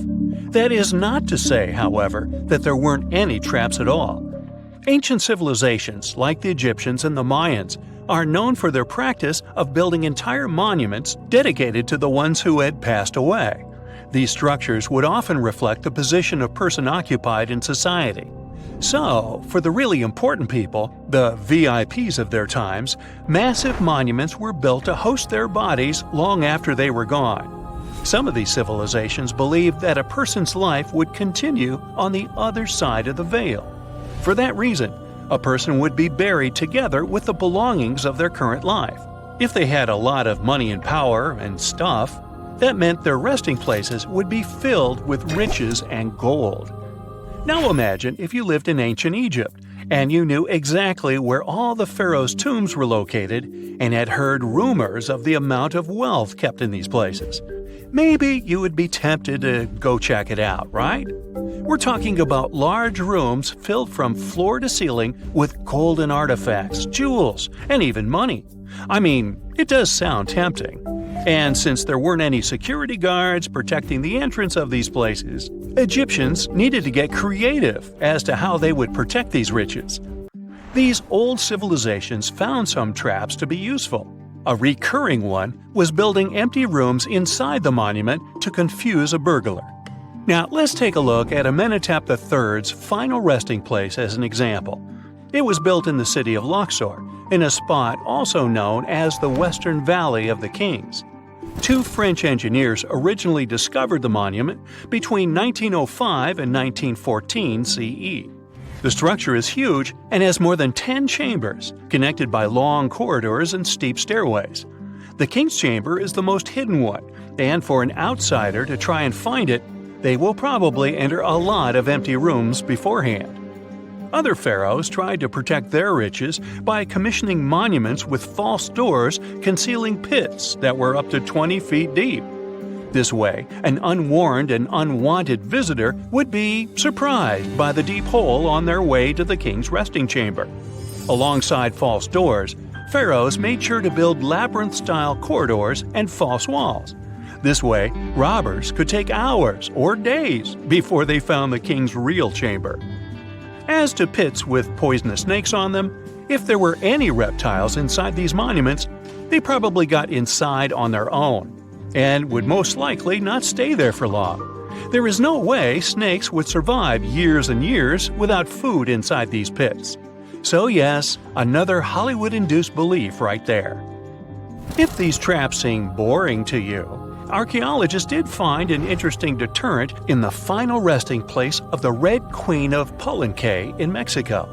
That is not to say, however, that there weren't any traps at all. Ancient civilizations, like the Egyptians and the Mayans, are known for their practice of building entire monuments dedicated to the ones who had passed away. These structures would often reflect the position of person occupied in society. So, for the really important people, the VIPs of their times, massive monuments were built to host their bodies long after they were gone. Some of these civilizations believed that a person's life would continue on the other side of the veil. For that reason, a person would be buried together with the belongings of their current life. If they had a lot of money and power and stuff, that meant their resting places would be filled with riches and gold. Now imagine if you lived in ancient Egypt and you knew exactly where all the pharaohs' tombs were located and had heard rumors of the amount of wealth kept in these places. Maybe you would be tempted to go check it out, right? We're talking about large rooms filled from floor to ceiling with golden artifacts, jewels, and even money. I mean, it does sound tempting. And since there weren't any security guards protecting the entrance of these places, Egyptians needed to get creative as to how they would protect these riches. These old civilizations found some traps to be useful. A recurring one was building empty rooms inside the monument to confuse a burglar. Now, let's take a look at Amenhotep III's final resting place as an example. It was built in the city of Luxor, in a spot also known as the Western Valley of the Kings. Two French engineers originally discovered the monument between 1905 and 1914 CE. The structure is huge and has more than 10 chambers, connected by long corridors and steep stairways. The King's Chamber is the most hidden one, and for an outsider to try and find it, they will probably enter a lot of empty rooms beforehand. Other pharaohs tried to protect their riches by commissioning monuments with false doors concealing pits that were up to 20 feet deep. This way, an unwarned and unwanted visitor would be surprised by the deep hole on their way to the king's resting chamber. Alongside false doors, pharaohs made sure to build labyrinth-style corridors and false walls. This way, robbers could take hours or days before they found the king's real chamber. As to pits with poisonous snakes on them, if there were any reptiles inside these monuments, they probably got inside on their own and would most likely not stay there for long. There is no way snakes would survive years and years without food inside these pits. So yes, another Hollywood-induced belief right there. If these traps seem boring to you, archaeologists did find an interesting deterrent in the final resting place of the Red Queen of Palenque in Mexico.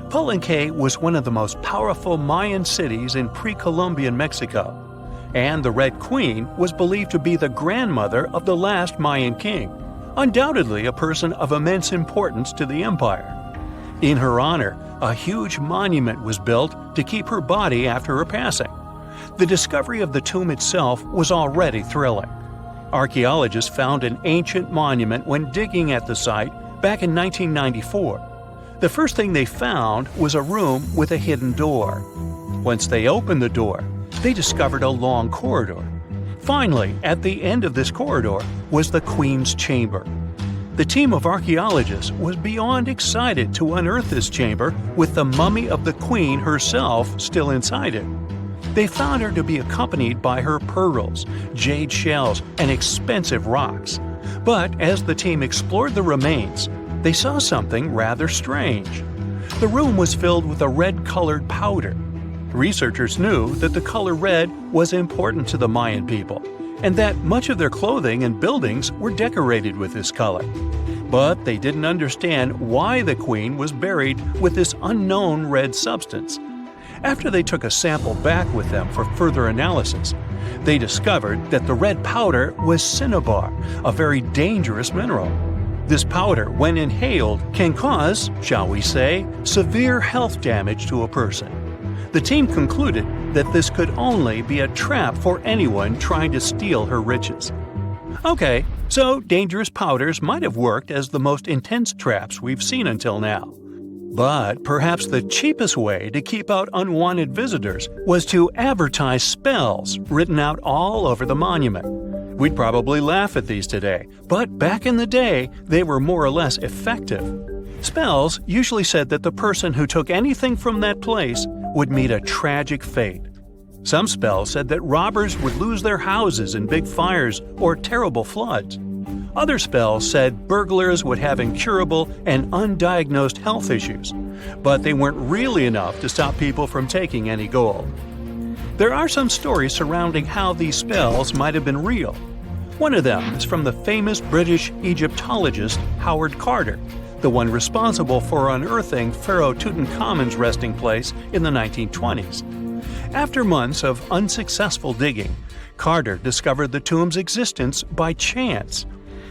Palenque was one of the most powerful Mayan cities in pre-Columbian Mexico, and the Red Queen was believed to be the grandmother of the last Mayan king, undoubtedly a person of immense importance to the empire. In her honor, a huge monument was built to keep her body after her passing. The discovery of the tomb itself was already thrilling. Archaeologists found an ancient monument when digging at the site back in 1994. The first thing they found was a room with a hidden door. Once they opened the door, they discovered a long corridor. Finally, at the end of this corridor was the Queen's chamber. The team of archaeologists was beyond excited to unearth this chamber with the mummy of the Queen herself still inside it. They found her to be accompanied by her pearls, jade shells, and expensive rocks. But as the team explored the remains, they saw something rather strange. The room was filled with a red-colored powder. Researchers knew that the color red was important to the Mayan people, and that much of their clothing and buildings were decorated with this color. But they didn't understand why the queen was buried with this unknown red substance. After they took a sample back with them for further analysis, they discovered that the red powder was cinnabar, a very dangerous mineral. This powder, when inhaled, can cause, shall we say, severe health damage to a person. The team concluded that this could only be a trap for anyone trying to steal her riches. Okay, so dangerous powders might have worked as the most intense traps we've seen until now. But perhaps the cheapest way to keep out unwanted visitors was to advertise spells written out all over the monument. We'd probably laugh at these today, but back in the day, they were more or less effective. Spells usually said that the person who took anything from that place would meet a tragic fate. Some spells said that robbers would lose their houses in big fires or terrible floods. Other spells said burglars would have incurable and undiagnosed health issues, but they weren't really enough to stop people from taking any gold. There are some stories surrounding how these spells might have been real. One of them is from the famous British Egyptologist Howard Carter, the one responsible for unearthing Pharaoh Tutankhamun's resting place in the 1920s. After months of unsuccessful digging, Carter discovered the tomb's existence by chance.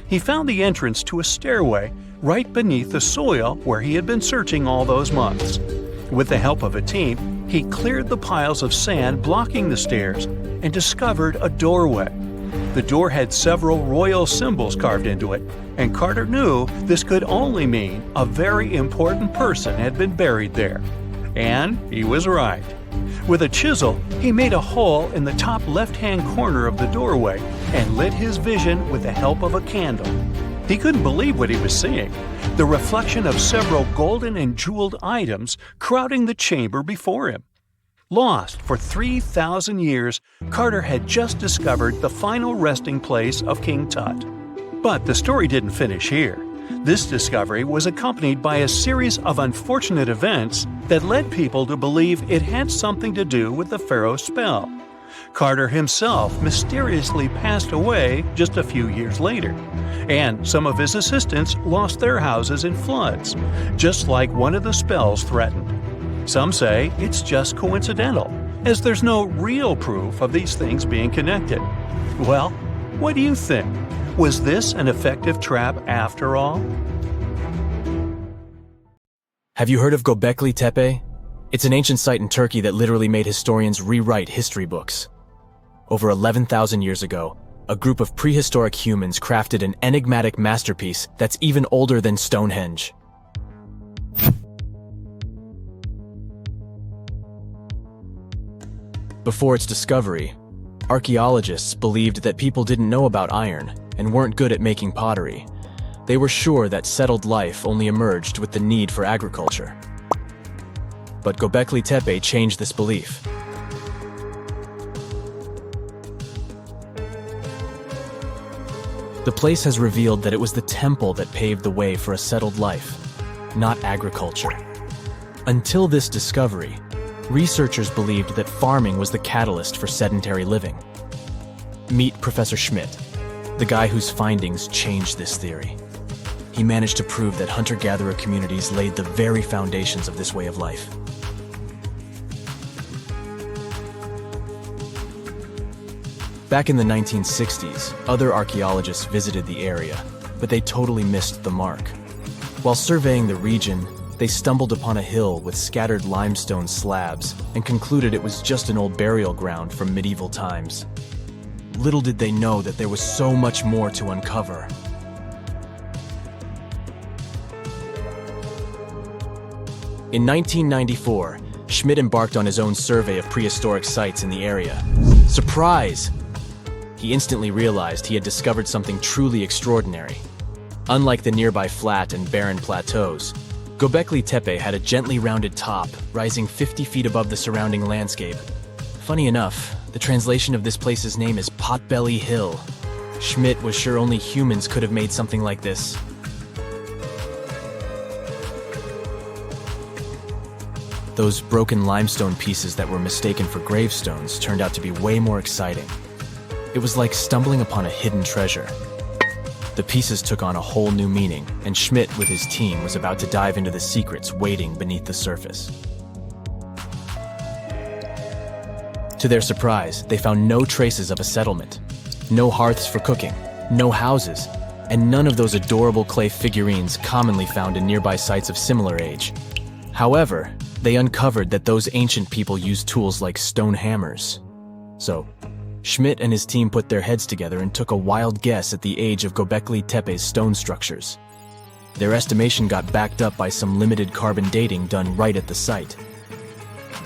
He found the entrance to a stairway right beneath the soil where he had been searching all those months. With the help of a team, he cleared the piles of sand blocking the stairs and discovered a doorway. The door had several royal symbols carved into it, and Carter knew this could only mean a very important person had been buried there. And he was right. With a chisel, he made a hole in the top left-hand corner of the doorway and lit his vision with the help of a candle. He couldn't believe what he was seeing, the reflection of several golden and jeweled items crowding the chamber before him. Lost for 3,000 years, Carter had just discovered the final resting place of King Tut. But the story didn't finish here. This discovery was accompanied by a series of unfortunate events that led people to believe it had something to do with the pharaoh's spell. Carter himself mysteriously passed away just a few years later, and some of his assistants lost their houses in floods, just like one of the spells threatened. Some say it's just coincidental, as there's no real proof of these things being connected. Well, what do you think? Was this an effective trap after all? Have you heard of Göbekli Tepe? It's an ancient site in Turkey that literally made historians rewrite history books. Over 11,000 years ago, a group of prehistoric humans crafted an enigmatic masterpiece that's even older than Stonehenge. Before its discovery, archaeologists believed that people didn't know about iron and weren't good at making pottery. They were sure that settled life only emerged with the need for agriculture. But Göbekli Tepe changed this belief. The place has revealed that it was the temple that paved the way for a settled life, not agriculture. Until this discovery, researchers believed that farming was the catalyst for sedentary living. Meet Professor Schmidt, the guy whose findings changed this theory. He managed to prove that hunter-gatherer communities laid the very foundations of this way of life. Back in the 1960s, other archaeologists visited the area, but they totally missed the mark. While surveying the region, they stumbled upon a hill with scattered limestone slabs and concluded it was just an old burial ground from medieval times. Little did they know that there was so much more to uncover. In 1994, Schmidt embarked on his own survey of prehistoric sites in the area. Surprise! He instantly realized he had discovered something truly extraordinary. Unlike the nearby flat and barren plateaus, Göbekli Tepe had a gently rounded top, rising 50 feet above the surrounding landscape. Funny enough, the translation of this place's name is Potbelly Hill. Schmidt was sure only humans could have made something like this. Those broken limestone pieces that were mistaken for gravestones turned out to be way more exciting. It was like stumbling upon a hidden treasure. The pieces took on a whole new meaning, and Schmidt with his team was about to dive into the secrets waiting beneath the surface. To their surprise, they found no traces of a settlement, no hearths for cooking, no houses, and none of those adorable clay figurines commonly found in nearby sites of similar age. However, they uncovered that those ancient people used tools like stone hammers. So, Schmidt and his team put their heads together and took a wild guess at the age of Göbekli Tepe's stone structures. Their estimation got backed up by some limited carbon dating done right at the site.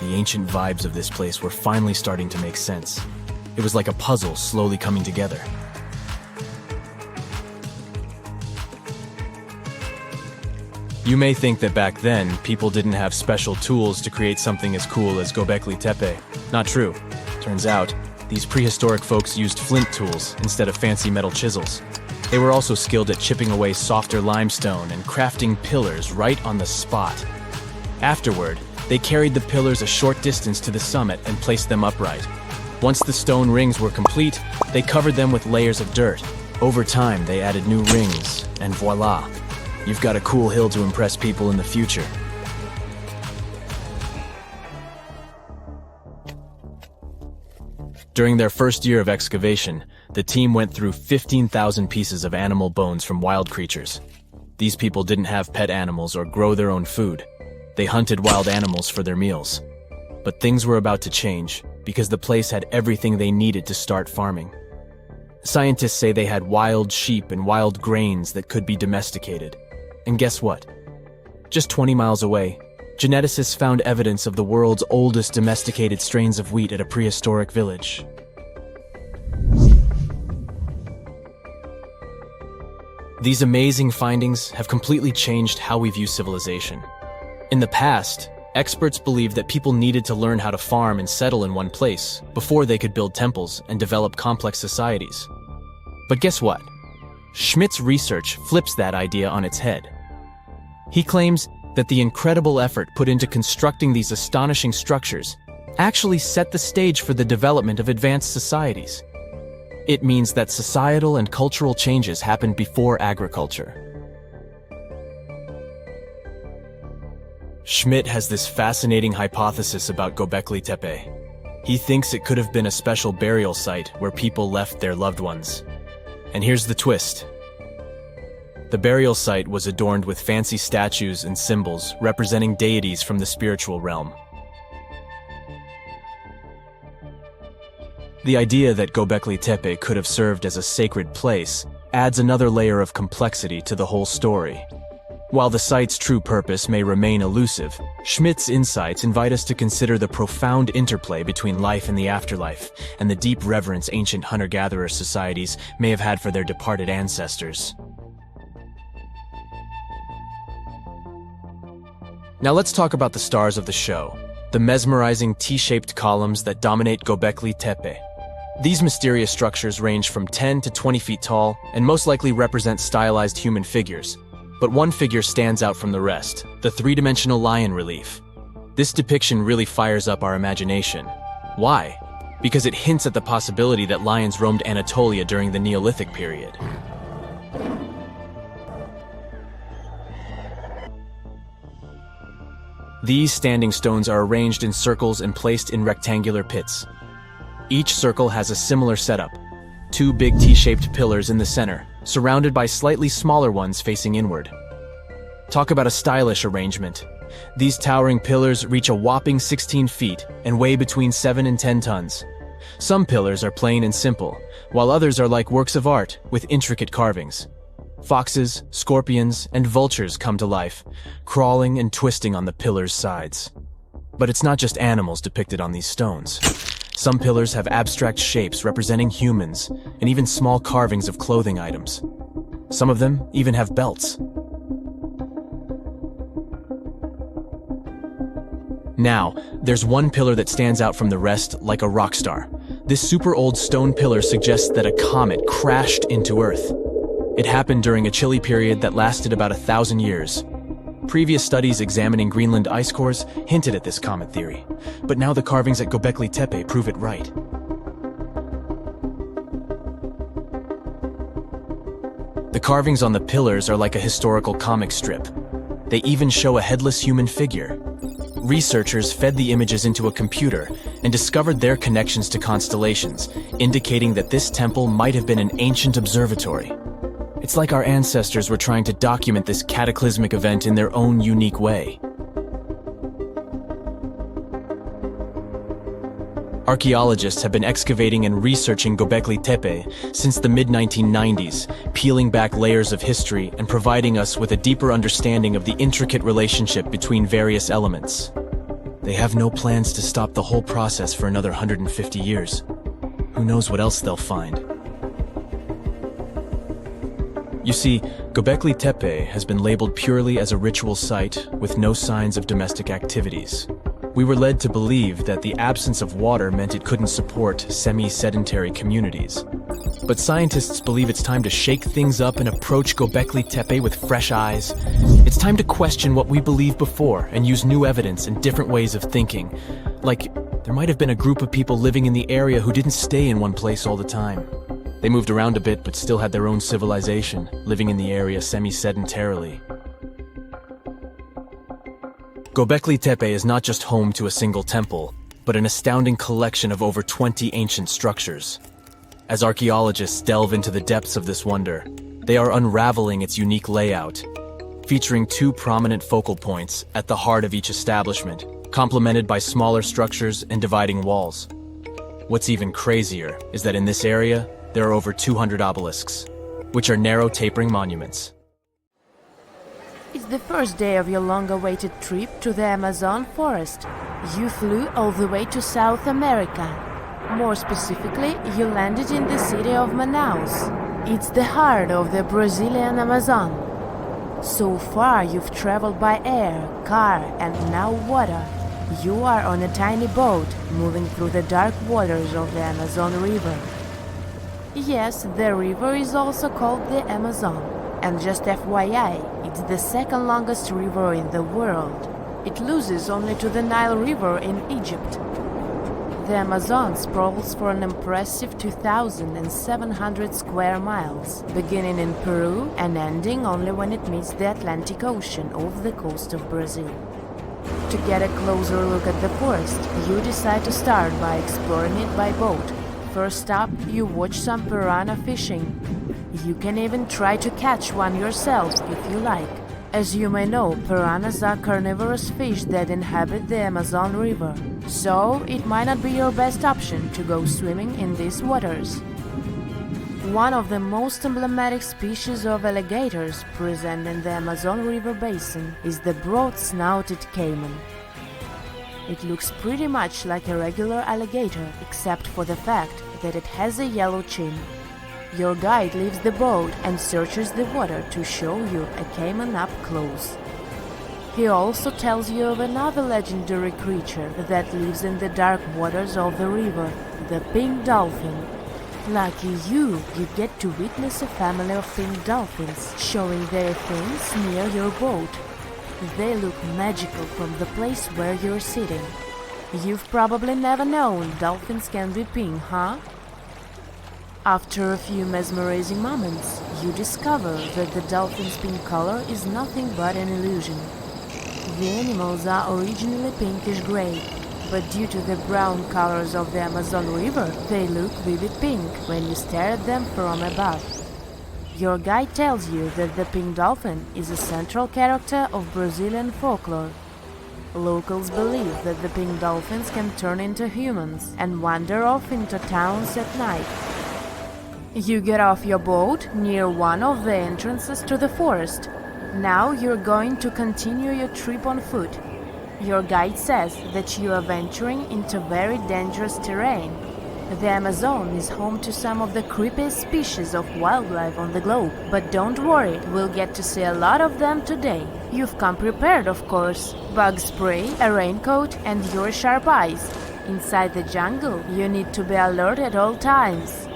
The ancient vibes of this place were finally starting to make sense. It was like a puzzle slowly coming together. You may think that back then, people didn't have special tools to create something as cool as Göbekli Tepe. Not true. Turns out, these prehistoric folks used flint tools instead of fancy metal chisels. They were also skilled at chipping away softer limestone and crafting pillars right on the spot. Afterward, they carried the pillars a short distance to the summit and placed them upright. Once the stone rings were complete, they covered them with layers of dirt. Over time, they added new rings, and voila! You've got a cool hill to impress people in the future. During their first year of excavation, the team went through 15,000 pieces of animal bones from wild creatures. These people didn't have pet animals or grow their own food. They hunted wild animals for their meals. But things were about to change, because the place had everything they needed to start farming. Scientists say they had wild sheep and wild grains that could be domesticated. And guess what? Just 20 miles away, geneticists found evidence of the world's oldest domesticated strains of wheat at a prehistoric village. These amazing findings have completely changed how we view civilization. In the past, Experts believed that people needed to learn how to farm and settle in one place before they could build temples and develop complex societies. But guess what? Schmidt's research flips that idea on its head. He claims that the incredible effort put into constructing these astonishing structures actually set the stage for the development of advanced societies. It means that societal and cultural changes happened before agriculture. Schmidt has this fascinating hypothesis about Göbekli Tepe. He thinks it could have been a special burial site where people left their loved ones. And here's the twist. The burial site was adorned with fancy statues and symbols representing deities from the spiritual realm. The idea that Göbekli Tepe could have served as a sacred place adds another layer of complexity to the whole story. While the site's true purpose may remain elusive, Schmidt's insights invite us to consider the profound interplay between life and the afterlife, and the deep reverence ancient hunter-gatherer societies may have had for their departed ancestors. Now let's talk about the stars of the show, the mesmerizing T-shaped columns that dominate Göbekli Tepe. These mysterious structures range from 10 to 20 feet tall and most likely represent stylized human figures. But one figure stands out from the rest, the three-dimensional lion relief. This depiction really fires up our imagination. Why? Because it hints at the possibility that lions roamed Anatolia during the Neolithic period. These standing stones are arranged in circles and placed in rectangular pits. Each circle has a similar setup. Two big T-shaped pillars in the center, surrounded by slightly smaller ones facing inward. Talk about a stylish arrangement. These towering pillars reach a whopping 16 feet and weigh between 7 and 10 tons. Some pillars are plain and simple, while others are like works of art with intricate carvings. Foxes, scorpions, and vultures come to life, crawling and twisting on the pillars' sides. But it's not just animals depicted on these stones. Some pillars have abstract shapes representing humans, and even small carvings of clothing items. Some of them even have belts. Now, there's one pillar that stands out from the rest like a rock star. This super old stone pillar suggests that a comet crashed into Earth. It happened during a chilly period that lasted about 1,000 years. Previous studies examining Greenland ice cores hinted at this comet theory, but now the carvings at Göbekli Tepe prove it right. The carvings on the pillars are like a historical comic strip. They even show a headless human figure. Researchers fed the images into a computer and discovered their connections to constellations, indicating that this temple might have been an ancient observatory. It's like our ancestors were trying to document this cataclysmic event in their own unique way. Archaeologists have been excavating and researching Göbekli Tepe since the mid-1990s, peeling back layers of history and providing us with a deeper understanding of the intricate relationship between various elements. They have no plans to stop the whole process for another 150 years. Who knows what else they'll find? You see, Göbekli Tepe has been labeled purely as a ritual site with no signs of domestic activities. We were led to believe that the absence of water meant it couldn't support semi-sedentary communities. But scientists believe it's time to shake things up and approach Göbekli Tepe with fresh eyes. It's time to question what we believed before and use new evidence and different ways of thinking. Like, there might have been a group of people living in the area who didn't stay in one place all the time. They moved around a bit but still had their own civilization, living in the area semi-sedentarily. Göbekli Tepe is not just home to a single temple, but an astounding collection of over 20 ancient structures. As archaeologists delve into the depths of this wonder, they are unraveling its unique layout, featuring two prominent focal points at the heart of each establishment, complemented by smaller structures and dividing walls. What's even crazier is that in this area, there are over 200 obelisks, which are narrow tapering monuments. It's the first day of your long-awaited trip to the Amazon forest. You flew all the way to South America. More specifically, you landed in the city of Manaus. It's the heart of the Brazilian Amazon. So far you've traveled by air, car, and now water. You are on a tiny boat, moving through the dark waters of the Amazon River. Yes, the river is also called the Amazon. And just FYI, it's the second longest river in the world. It loses only to the Nile River in Egypt. The Amazon sprawls for an impressive 2,700 square miles, beginning in Peru and ending only when it meets the Atlantic Ocean off the coast of Brazil. To get a closer look at the forest, you decide to start by exploring it by boat. First up, you watch some piranha fishing. You can even try to catch one yourself if you like. As you may know, piranhas are carnivorous fish that inhabit the Amazon River, so it might not be your best option to go swimming in these waters. One of the most emblematic species of alligators present in the Amazon River basin is the broad-snouted caiman. It looks pretty much like a regular alligator, except for the fact that it has a yellow chin. Your guide leaves the boat and searches the water to show you a caiman up close. He also tells you of another legendary creature that lives in the dark waters of the river, the pink dolphin. Lucky you get to witness a family of pink dolphins showing their fins near your boat. They look magical from the place where you're sitting. You've probably never known dolphins can be pink, huh? After a few mesmerizing moments, you discover that the dolphin's pink color is nothing but an illusion. The animals are originally pinkish-gray, but due to the brown colors of the Amazon River, they look vivid pink when you stare at them from above. Your guide tells you that the pink dolphin is a central character of Brazilian folklore. Locals believe that the pink dolphins can turn into humans and wander off into towns at night. You get off your boat near one of the entrances to the forest. Now you're going to continue your trip on foot. Your guide says that you are venturing into very dangerous terrain. The Amazon is home to some of the creepiest species of wildlife on the globe, but don't worry, we'll get to see a lot of them today. You've come prepared, of course. Bug spray, a raincoat, and your sharp eyes. Inside the jungle, you need to be alert at all times.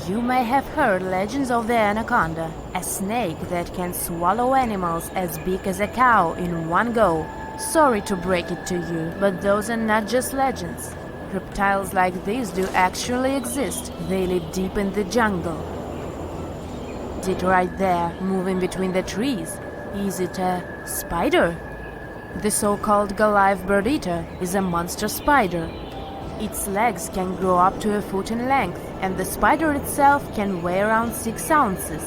You may have heard legends of the anaconda, a snake that can swallow animals as big as a cow in one go. Sorry to break it to you, but those are not just legends. Reptiles like these do actually exist. They live deep in the jungle. Is it right there, moving between the trees? Is it a spider? The so-called Goliath bird-eater is a monster spider. Its legs can grow up to a foot in length, and the spider itself can weigh around 6 ounces.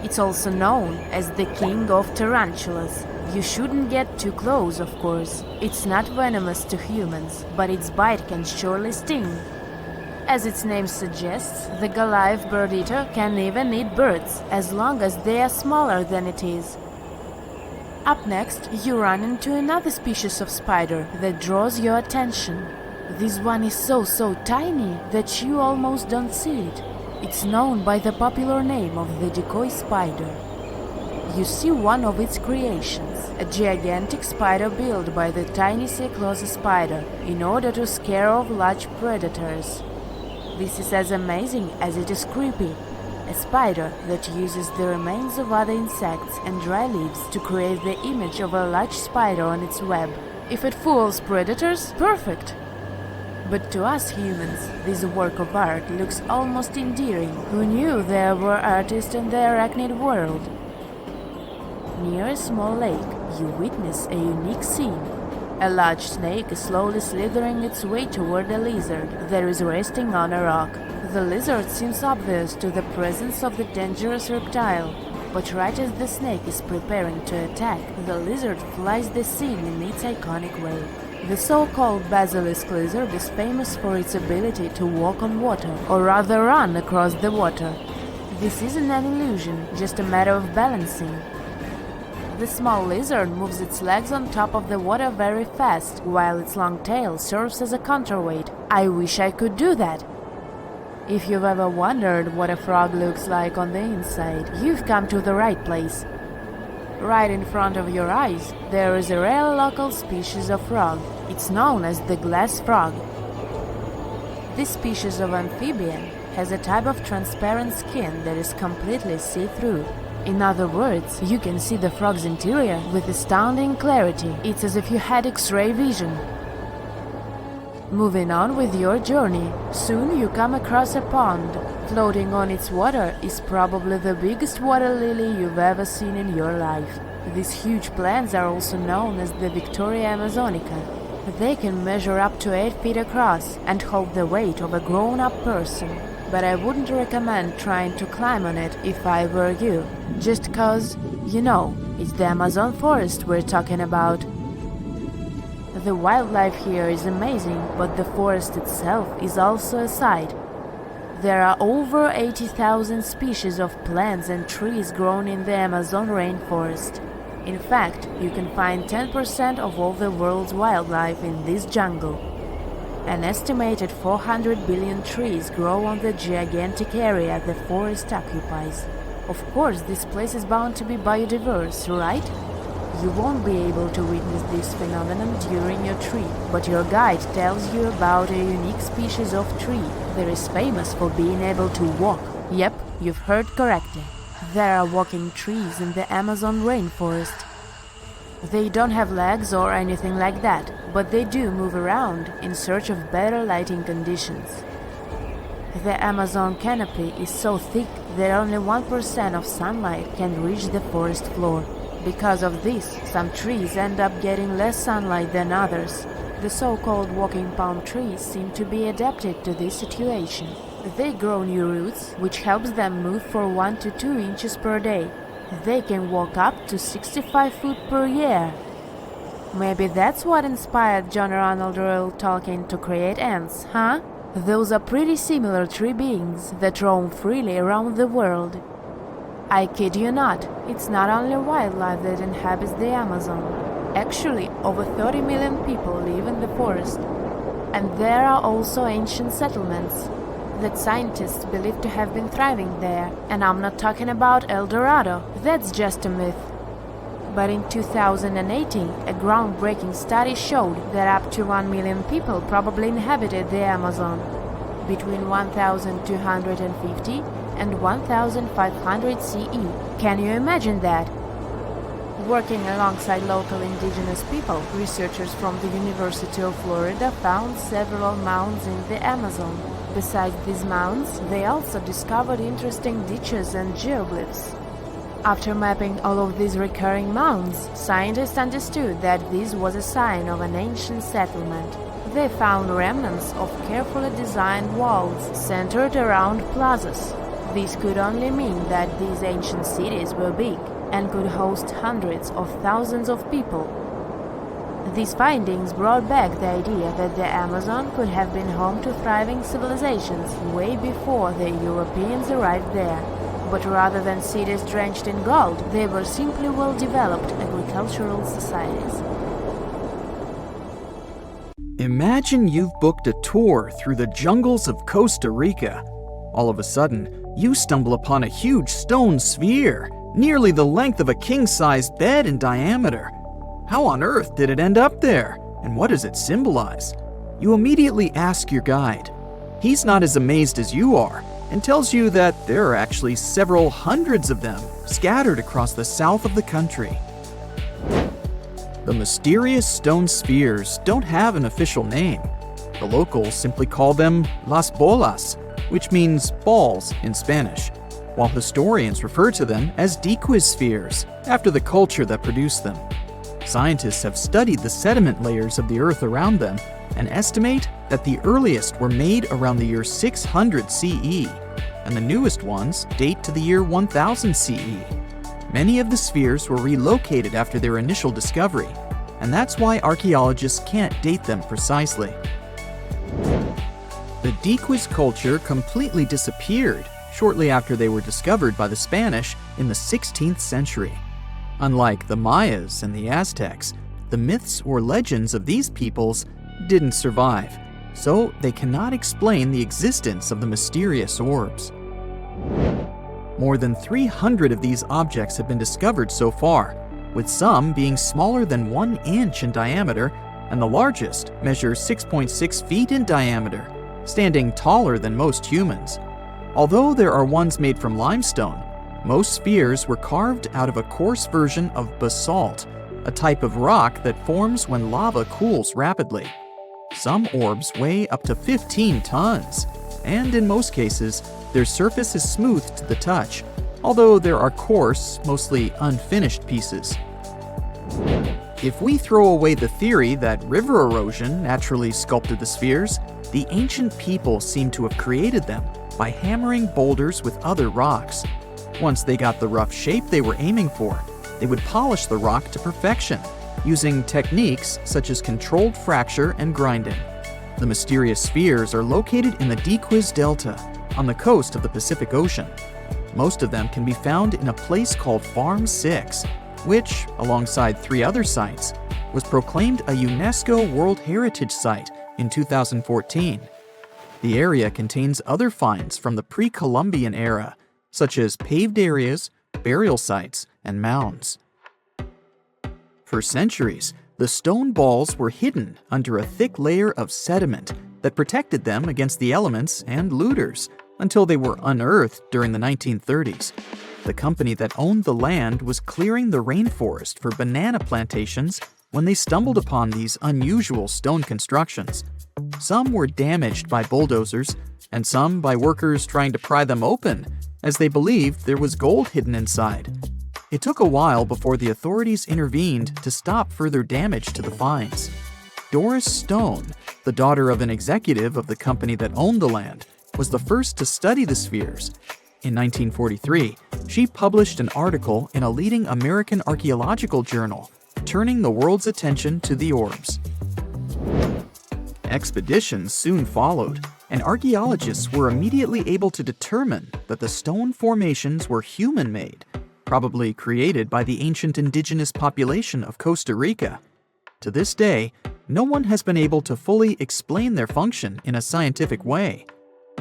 It's also known as the king of tarantulas. You shouldn't get too close, of course. It's not venomous to humans, but its bite can surely sting. As its name suggests, the Goliath bird-eater can even eat birds, as long as they are smaller than it is. Up next, you run into another species of spider that draws your attention. This one is so tiny that you almost don't see it. It's known by the popular name of the decoy spider. You see one of its creations, a gigantic spider built by the tiny Cyclosa spider in order to scare off large predators. This is as amazing as it is creepy. A spider that uses the remains of other insects and dry leaves to create the image of a large spider on its web. If it fools predators, perfect! But to us humans, this work of art looks almost endearing. Who knew there were artists in the arachnid world? Near a small lake, you witness a unique scene. A large snake is slowly slithering its way toward a lizard that is resting on a rock. The lizard seems obvious to the presence of the dangerous reptile, but right as the snake is preparing to attack, the lizard flies the scene in its iconic way. The so-called basilisk lizard is famous for its ability to walk on water, or rather run across the water. This isn't an illusion, just a matter of balancing. The small lizard moves its legs on top of the water very fast, while its long tail serves as a counterweight. I wish I could do that. If you've ever wondered what a frog looks like on the inside, you've come to the right place. Right in front of your eyes, there is a rare local species of frog. It's known as the glass frog. This species of amphibian has a type of transparent skin that is completely see-through. In other words, you can see the frog's interior with astounding clarity. It's as if you had X-ray vision. Moving on with your journey, soon you come across a pond. Floating on its water is probably the biggest water lily you've ever seen in your life. These huge plants are also known as the Victoria Amazonica. They can measure up to 8 feet across and hold the weight of a grown-up person. But I wouldn't recommend trying to climb on it if I were you. Just cause, you know, it's the Amazon forest we're talking about. The wildlife here is amazing, but the forest itself is also a sight. There are over 80,000 species of plants and trees grown in the Amazon rainforest. In fact, you can find 10% of all the world's wildlife in this jungle. An estimated 400 billion trees grow on the gigantic area the forest occupies. Of course, this place is bound to be biodiverse, right? You won't be able to witness this phenomenon during your trip, but your guide tells you about a unique species of tree that is famous for being able to walk. Yep, you've heard correctly. There are walking trees in the Amazon rainforest. They don't have legs or anything like that, but they do move around in search of better lighting conditions. The Amazon canopy is so thick that only 1% of sunlight can reach the forest floor. Because of this, some trees end up getting less sunlight than others. The so-called walking palm trees seem to be adapted to this situation. They grow new roots, which helps them move for 1 to 2 inches per day. They can walk up to 65 feet per year. Maybe that's what inspired John Ronald Reuel Tolkien to create ants, huh? Those are pretty similar tree beings that roam freely around the world. I kid you not, it's not only wildlife that inhabits the Amazon. Actually, over 30 million people live in the forest. And there are also ancient settlements that scientists believe to have been thriving there. And I'm not talking about El Dorado, that's just a myth. But in 2018, a groundbreaking study showed that up to 1 million people probably inhabited the Amazon. Between 1,250 and 1,500 CE. Can you imagine that? Working alongside local indigenous people, researchers from the University of Florida found several mounds in the Amazon. Besides these mounds, they also discovered interesting ditches and geoglyphs. After mapping all of these recurring mounds, scientists understood that this was a sign of an ancient settlement. They found remnants of carefully designed walls centered around plazas. This could only mean that these ancient cities were big and could host hundreds of thousands of people. These findings brought back the idea that the Amazon could have been home to thriving civilizations way before the Europeans arrived there. But rather than cities drenched in gold, they were simply well-developed agricultural societies. Imagine you've booked a tour through the jungles of Costa Rica. All of a sudden, you stumble upon a huge stone sphere, nearly the length of a king-sized bed in diameter. How on earth did it end up there? And what does it symbolize? You immediately ask your guide. He's not as amazed as you are, and tells you that there are actually several hundreds of them scattered across the south of the country. The mysterious stone spheres don't have an official name. The locals simply call them las bolas, which means balls in Spanish, while historians refer to them as Dequis spheres, after the culture that produced them. Scientists have studied the sediment layers of the earth around them and estimate that the earliest were made around the year 600 CE, and the newest ones date to the year 1000 CE. Many of the spheres were relocated after their initial discovery, and that's why archaeologists can't date them precisely. The Dequis culture completely disappeared shortly after they were discovered by the Spanish in the 16th century. Unlike the Mayas and the Aztecs, the myths or legends of these peoples didn't survive, so they cannot explain the existence of the mysterious orbs. More than 300 of these objects have been discovered so far, with some being smaller than 1 inch in diameter, and the largest measures 6.6 feet in diameter, standing taller than most humans. Although there are ones made from limestone, most spheres were carved out of a coarse version of basalt, a type of rock that forms when lava cools rapidly. Some orbs weigh up to 15 tons, and in most cases, their surface is smooth to the touch, although there are coarse, mostly unfinished pieces. If we throw away the theory that river erosion naturally sculpted the spheres, the ancient people seem to have created them by hammering boulders with other rocks. Once they got the rough shape they were aiming for, they would polish the rock to perfection, using techniques such as controlled fracture and grinding. The mysterious spheres are located in the Diquiz Delta, on the coast of the Pacific Ocean. Most of them can be found in a place called Farm 6, which, alongside 3 other sites, was proclaimed a UNESCO World Heritage Site in 2014. The area contains other finds from the pre-Columbian era, such as paved areas, burial sites, and mounds. For centuries, the stone balls were hidden under a thick layer of sediment that protected them against the elements and looters until they were unearthed during the 1930s. The company that owned the land was clearing the rainforest for banana plantations when they stumbled upon these unusual stone constructions. Some were damaged by bulldozers, and some by workers trying to pry them open, as they believed there was gold hidden inside. It took a while before the authorities intervened to stop further damage to the finds. Doris Stone, the daughter of an executive of the company that owned the land, was the first to study the spheres. In 1943, she published an article in a leading American archaeological journal, turning the world's attention to the orbs. Expeditions soon followed, and archaeologists were immediately able to determine that the stone formations were human-made, probably created by the ancient indigenous population of Costa Rica. To this day, no one has been able to fully explain their function in a scientific way.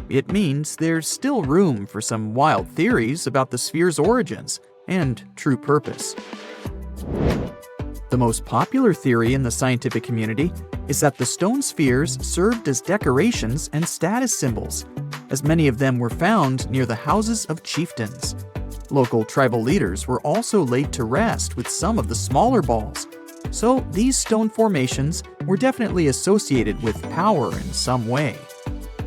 It means there's still room for some wild theories about the sphere's origins and true purpose. The most popular theory in the scientific community is that the stone spheres served as decorations and status symbols, as many of them were found near the houses of chieftains. Local tribal leaders were also laid to rest with some of the smaller balls, so these stone formations were definitely associated with power in some way.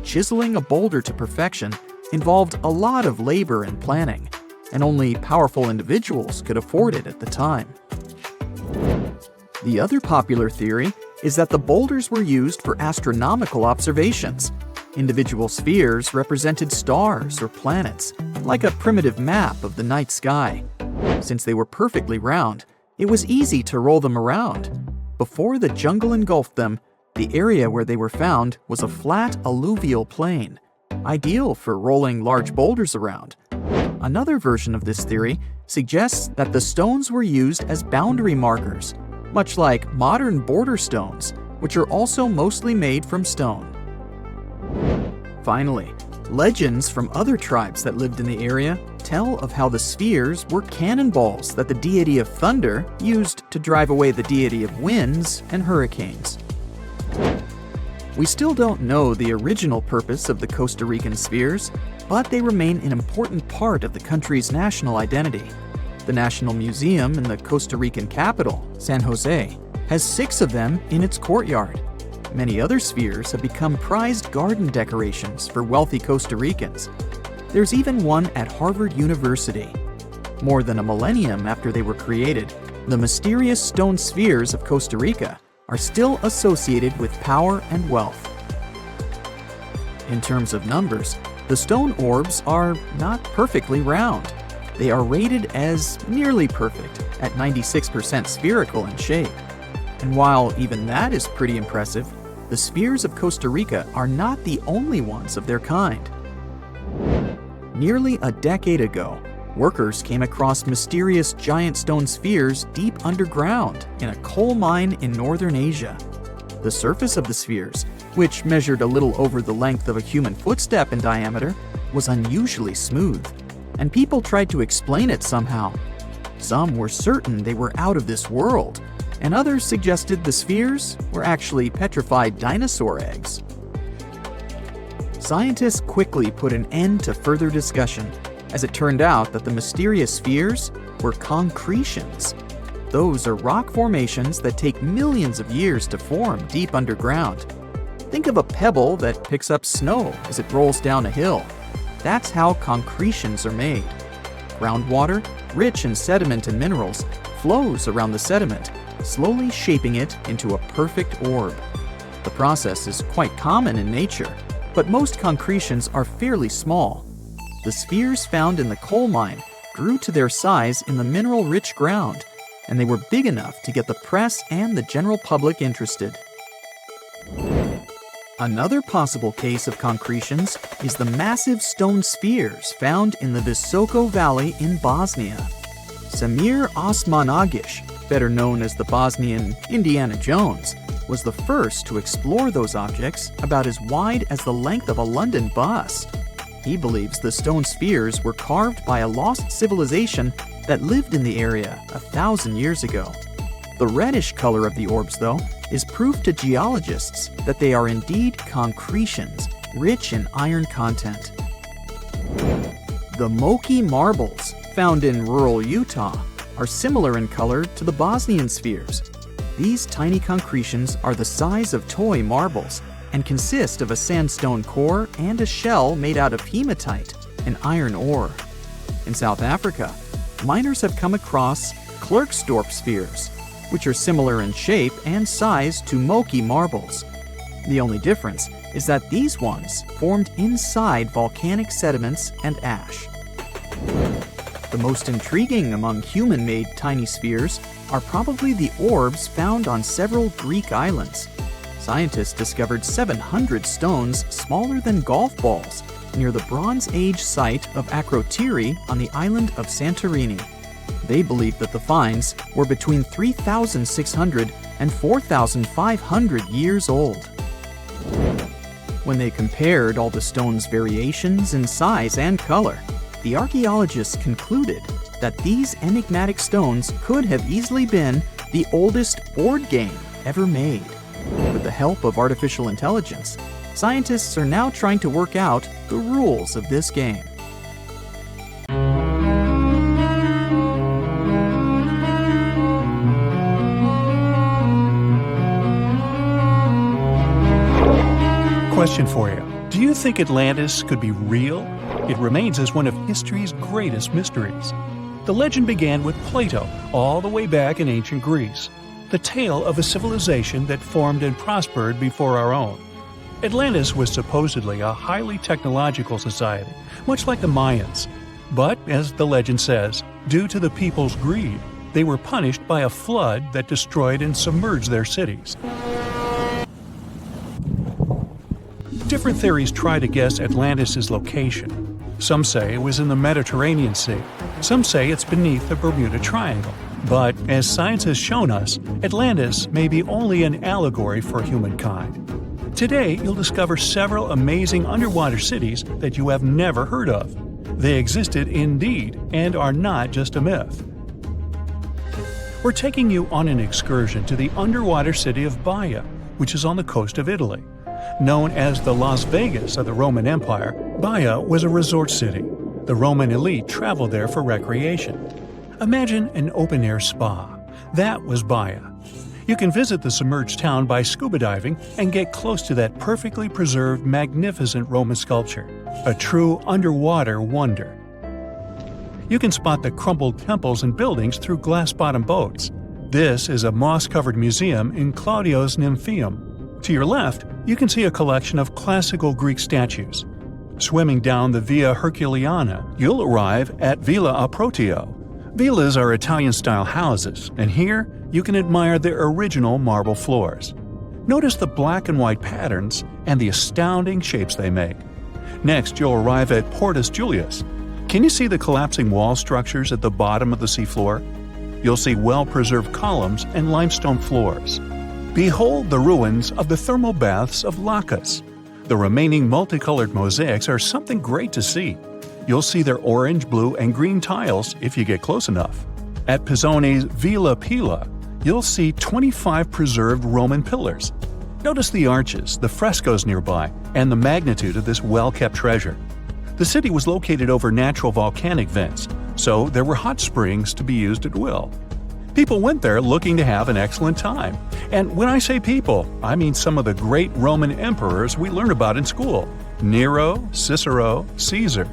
Chiseling a boulder to perfection involved a lot of labor and planning, and only powerful individuals could afford it at the time. The other popular theory is that the boulders were used for astronomical observations. Individual spheres represented stars or planets, like a primitive map of the night sky. Since they were perfectly round, it was easy to roll them around. Before the jungle engulfed them, the area where they were found was a flat alluvial plain, ideal for rolling large boulders around. Another version of this theory suggests that the stones were used as boundary markers, much like modern border stones, which are also mostly made from stone. Finally, legends from other tribes that lived in the area tell of how the spheres were cannonballs that the deity of thunder used to drive away the deity of winds and hurricanes. We still don't know the original purpose of the Costa Rican spheres, but they remain an important part of the country's national identity. The National Museum in the Costa Rican capital, San Jose, has 6 of them in its courtyard. Many other spheres have become prized garden decorations for wealthy Costa Ricans. There's even one at Harvard University. More than a millennium after they were created, the mysterious stone spheres of Costa Rica are still associated with power and wealth. In terms of numbers, the stone orbs are not perfectly round. They are rated as nearly perfect, at 96% spherical in shape. And while even that is pretty impressive, the spheres of Costa Rica are not the only ones of their kind. Nearly a decade ago, workers came across mysterious giant stone spheres deep underground in a coal mine in northern Asia. The surface of the spheres, which measured a little over the length of a human footstep in diameter, was unusually smooth, and people tried to explain it somehow. Some were certain they were out of this world, and others suggested the spheres were actually petrified dinosaur eggs. Scientists quickly put an end to further discussion, as it turned out that the mysterious spheres were concretions. Those are rock formations that take millions of years to form deep underground. Think of a pebble that picks up snow as it rolls down a hill. That's how concretions are made. Groundwater, rich in sediment and minerals, flows around the sediment, slowly shaping it into a perfect orb. The process is quite common in nature, but most concretions are fairly small. The spheres found in the coal mine grew to their size in the mineral-rich ground, and they were big enough to get the press and the general public interested. Another possible case of concretions is the massive stone spheres found in the Visoko Valley in Bosnia. Samir Osmanagic, better known as the Bosnian Indiana Jones, was the first to explore those objects about as wide as the length of a London bus. He believes the stone spheres were carved by a lost civilization that lived in the area 1,000 years ago. The reddish color of the orbs, though, is proof to geologists that they are indeed concretions, rich in iron content. The Moki marbles, found in rural Utah, are similar in color to the Bosnian spheres. These tiny concretions are the size of toy marbles and consist of a sandstone core and a shell made out of hematite, an iron ore. In South Africa, miners have come across Klerksdorp spheres, which are similar in shape and size to Moki marbles. The only difference is that these ones formed inside volcanic sediments and ash. The most intriguing among human-made tiny spheres are probably the orbs found on several Greek islands. Scientists discovered 700 stones smaller than golf balls near the Bronze Age site of Akrotiri on the island of Santorini. They believe that the finds were between 3,600 and 4,500 years old. When they compared all the stones' variations in size and color, the archaeologists concluded that these enigmatic stones could have easily been the oldest board game ever made. With the help of artificial intelligence, scientists are now trying to work out the rules of this game. Question for you. Do you think Atlantis could be real? It remains as one of history's greatest mysteries. The legend began with Plato, all the way back in ancient Greece. The tale of a civilization that formed and prospered before our own. Atlantis was supposedly a highly technological society, much like the Mayans. But, as the legend says, due to the people's greed, they were punished by a flood that destroyed and submerged their cities. Different theories try to guess Atlantis' location. Some say it was in the Mediterranean Sea. Some say it's beneath the Bermuda Triangle. But, as science has shown us, Atlantis may be only an allegory for humankind. Today, you'll discover several amazing underwater cities that you have never heard of. They existed indeed and are not just a myth. We're taking you on an excursion to the underwater city of Baia, which is on the coast of Italy. Known as the Las Vegas of the Roman Empire, Baia was a resort city. The Roman elite traveled there for recreation. Imagine an open-air spa. That was Baia. You can visit the submerged town by scuba diving and get close to that perfectly preserved, magnificent Roman sculpture, a true underwater wonder. You can spot the crumbled temples and buildings through glass-bottom boats. This is a moss-covered museum in Claudio's Nymphaeum. To your left, you can see a collection of classical Greek statues. Swimming down the Via Herculeana, you'll arrive at Villa Aprotio. Villas are Italian-style houses, and here you can admire their original marble floors. Notice the black and white patterns and the astounding shapes they make. Next, you'll arrive at Portus Julius. Can you see the collapsing wall structures at the bottom of the seafloor? You'll see well-preserved columns and limestone floors. Behold the ruins of the thermal baths of Lacus. The remaining multicolored mosaics are something great to see. You'll see their orange, blue, and green tiles if you get close enough. At Pisoni's Villa Pila, you'll see 25 preserved Roman pillars. Notice the arches, the frescoes nearby, and the magnitude of this well-kept treasure. The city was located over natural volcanic vents, so there were hot springs to be used at will. People went there looking to have an excellent time. And when I say people, I mean some of the great Roman emperors we learn about in school: Nero, Cicero, Caesar.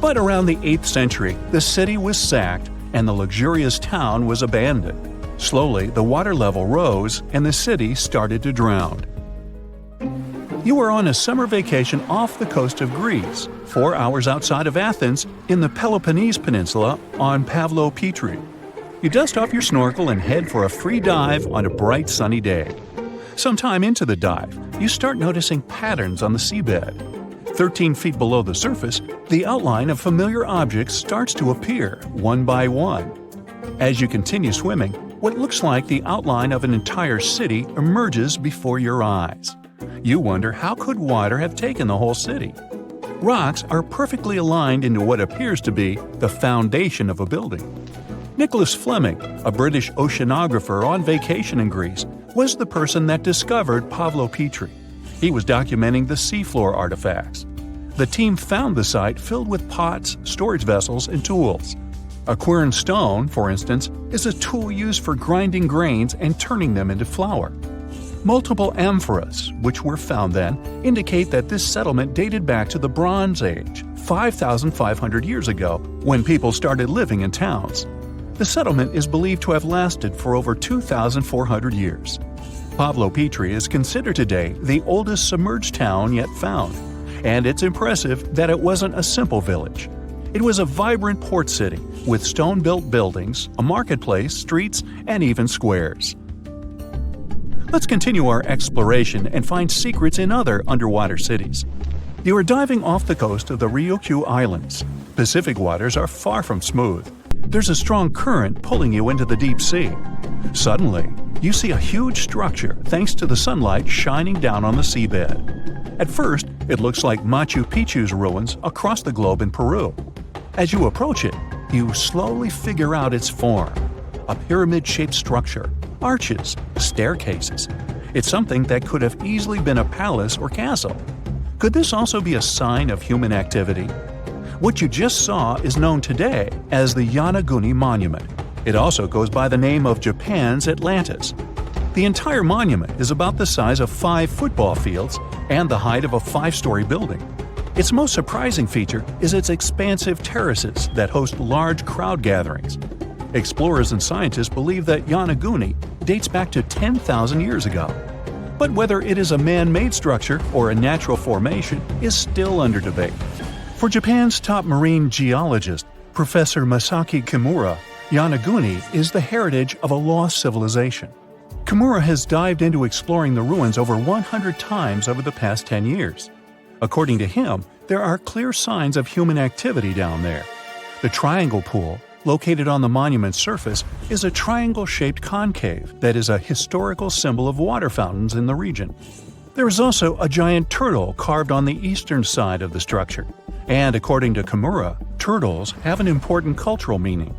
But around the 8th century, the city was sacked and the luxurious town was abandoned. Slowly, the water level rose and the city started to drown. You are on a summer vacation off the coast of Greece, 4 hours outside of Athens, in the Peloponnese Peninsula on Pavlo Petri. You dust off your snorkel and head for a free dive on a bright sunny day. Sometime into the dive, you start noticing patterns on the seabed. 13 feet below the surface, the outline of familiar objects starts to appear, one by one. As you continue swimming, what looks like the outline of an entire city emerges before your eyes. You wonder, how could water have taken the whole city? Rocks are perfectly aligned into what appears to be the foundation of a building. Nicholas Fleming, a British oceanographer on vacation in Greece, was the person that discovered Pavlo Petri. He was documenting the seafloor artifacts. The team found the site filled with pots, storage vessels, and tools. A quern stone, for instance, is a tool used for grinding grains and turning them into flour. Multiple amphoras, which were found then, indicate that this settlement dated back to the Bronze Age, 5,500 years ago, when people started living in towns. The settlement is believed to have lasted for over 2,400 years. Pavlo Petri is considered today the oldest submerged town yet found, and it's impressive that it wasn't a simple village. It was a vibrant port city with stone-built buildings, a marketplace, streets, and even squares. Let's continue our exploration and find secrets in other underwater cities. You are diving off the coast of the Ryukyu Islands. Pacific waters are far from smooth. There's a strong current pulling you into the deep sea. Suddenly, you see a huge structure thanks to the sunlight shining down on the seabed. At first, it looks like Machu Picchu's ruins across the globe in Peru. As you approach it, you slowly figure out its form. A pyramid-shaped structure, arches, staircases. It's something that could have easily been a palace or castle. Could this also be a sign of human activity? What you just saw is known today as the Yonaguni Monument. It also goes by the name of Japan's Atlantis. The entire monument is about the size of 5 football fields and the height of a 5-story building. Its most surprising feature is its expansive terraces that host large crowd gatherings. Explorers and scientists believe that Yonaguni dates back to 10,000 years ago. But whether it is a man-made structure or a natural formation is still under debate. For Japan's top marine geologist, Professor Masaki Kimura, Yonaguni is the heritage of a lost civilization. Kimura has dived into exploring the ruins over 100 times over the past 10 years. According to him, there are clear signs of human activity down there. The Triangle Pool, located on the monument's surface, is a triangle-shaped concave that is a historical symbol of water fountains in the region. There is also a giant turtle carved on the eastern side of the structure. And according to Kimura, turtles have an important cultural meaning.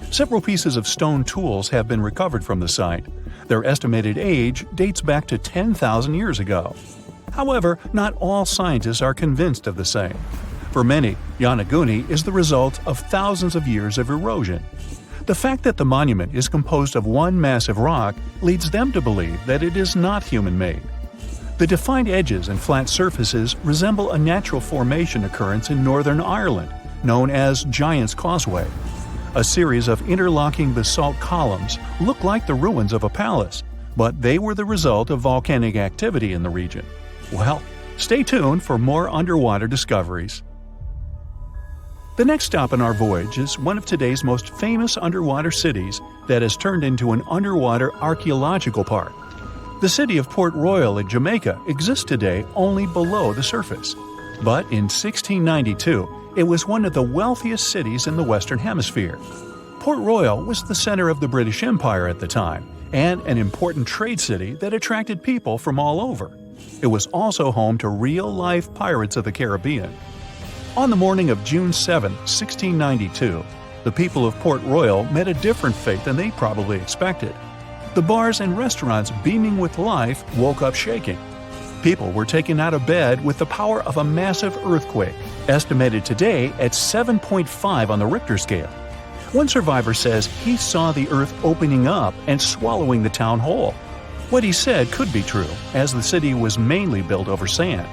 Several pieces of stone tools have been recovered from the site. Their estimated age dates back to 10,000 years ago. However, not all scientists are convinced of the same. For many, Yonaguni is the result of thousands of years of erosion. The fact that the monument is composed of one massive rock leads them to believe that it is not human-made. The defined edges and flat surfaces resemble a natural formation occurrence in Northern Ireland, known as Giant's Causeway. A series of interlocking basalt columns look like the ruins of a palace, but they were the result of volcanic activity in the region. Well, stay tuned for more underwater discoveries. The next stop on our voyage is one of today's most famous underwater cities that has turned into an underwater archaeological park. The city of Port Royal in Jamaica exists today only below the surface. But in 1692, it was one of the wealthiest cities in the Western Hemisphere. Port Royal was the center of the British Empire at the time, and an important trade city that attracted people from all over. It was also home to real-life pirates of the Caribbean. On the morning of June 7, 1692, The people of Port Royal met a different fate than they probably expected. The bars and restaurants beaming with life woke up shaking. People were taken out of bed with the power of a massive earthquake, estimated today at 7.5 on the Richter scale. One survivor says he saw the earth opening up and swallowing the town whole. What he said could be true, as the city was mainly built over sand.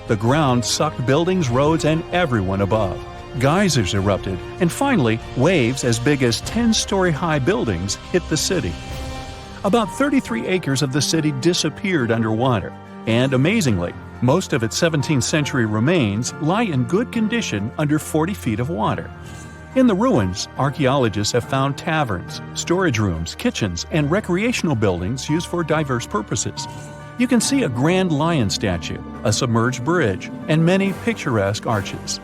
The ground sucked buildings, roads, and everyone above. Geysers erupted, and finally, waves as big as 10-story-high buildings hit the city. About 33 acres of the city disappeared underwater, and amazingly, most of its 17th century remains lie in good condition under 40 feet of water. In the ruins, archaeologists have found taverns, storage rooms, kitchens, and recreational buildings used for diverse purposes. You can see a grand lion statue, a submerged bridge, and many picturesque arches.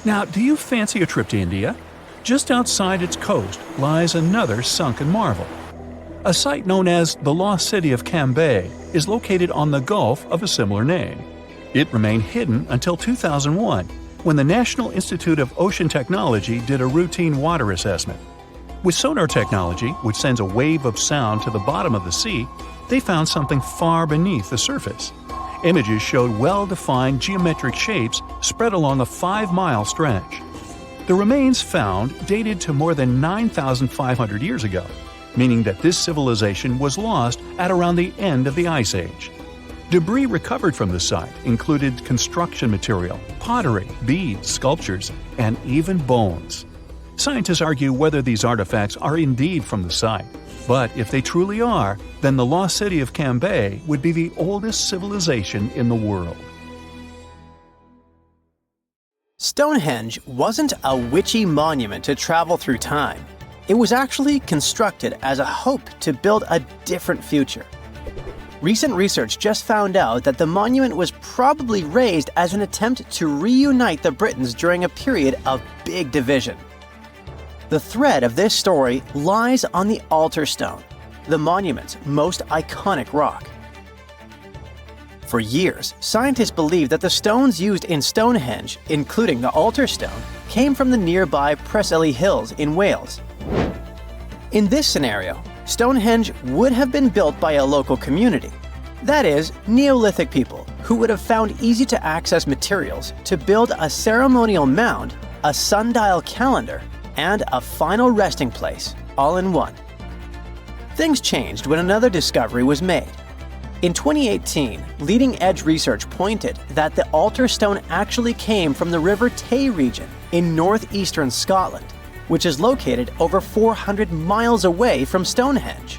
Now, do you fancy a trip to India? Just outside its coast lies another sunken marvel. A site known as the Lost City of Cambay is located on the Gulf of a similar name. It remained hidden until 2001, when the National Institute of Ocean Technology did a routine water assessment. With sonar technology, which sends a wave of sound to the bottom of the sea, they found something far beneath the surface. Images showed well-defined geometric shapes spread along a 5-mile stretch. The remains found dated to more than 9,500 years ago, meaning that this civilization was lost at around the end of the Ice Age. Debris recovered from the site included construction material, pottery, beads, sculptures, and even bones. Scientists argue whether these artifacts are indeed from the site, but if they truly are, then the Lost City of Cambay would be the oldest civilization in the world. Stonehenge wasn't a witchy monument to travel through time. It was actually constructed as a hope to build a different future. Recent research just found out that the monument was probably raised as an attempt to reunite the Britons during a period of big division. The thread of this story lies on the altar stone, the monument's most iconic rock. For years, scientists believed that the stones used in Stonehenge, including the altar stone, came from the nearby Preseli Hills in Wales. In this scenario, Stonehenge would have been built by a local community, that is, Neolithic people who would have found easy-to-access materials to build a ceremonial mound, a sundial calendar, and a final resting place, all in one. Things changed when another discovery was made. In 2018, leading-edge research pointed that the altar stone actually came from the River Tay region in northeastern Scotland, which is located over 400 miles away from Stonehenge.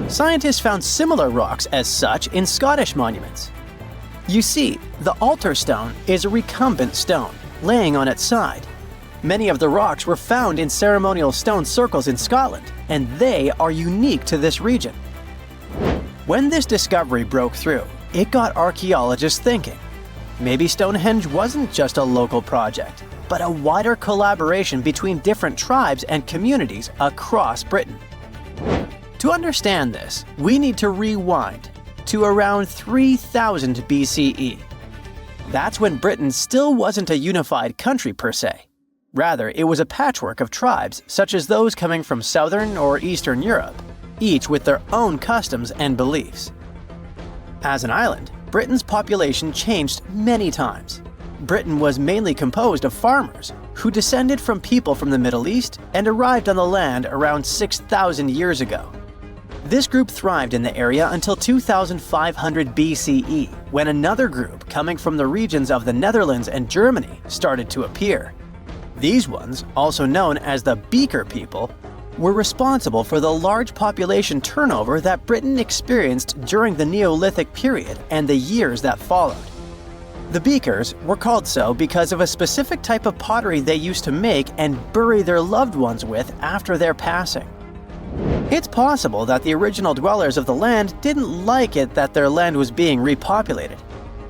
Scientists found similar rocks as such in Scottish monuments. You see, the altar stone is a recumbent stone, laying on its side. Many of the rocks were found in ceremonial stone circles in Scotland, and they are unique to this region. When this discovery broke through, it got archaeologists thinking. Maybe Stonehenge wasn't just a local project, but a wider collaboration between different tribes and communities across Britain. To understand this, we need to rewind to around 3000 BCE. That's when Britain still wasn't a unified country per se. Rather, it was a patchwork of tribes such as those coming from southern or eastern Europe, each with their own customs and beliefs. As an island, Britain's population changed many times. Britain was mainly composed of farmers who descended from people from the Middle East and arrived on the land around 6,000 years ago. This group thrived in the area until 2500 BCE, when another group coming from the regions of the Netherlands and Germany started to appear. These ones, also known as the Beaker people, were responsible for the large population turnover that Britain experienced during the Neolithic period and the years that followed. The Beakers were called so because of a specific type of pottery they used to make and bury their loved ones with after their passing. It's possible that the original dwellers of the land didn't like it that their land was being repopulated.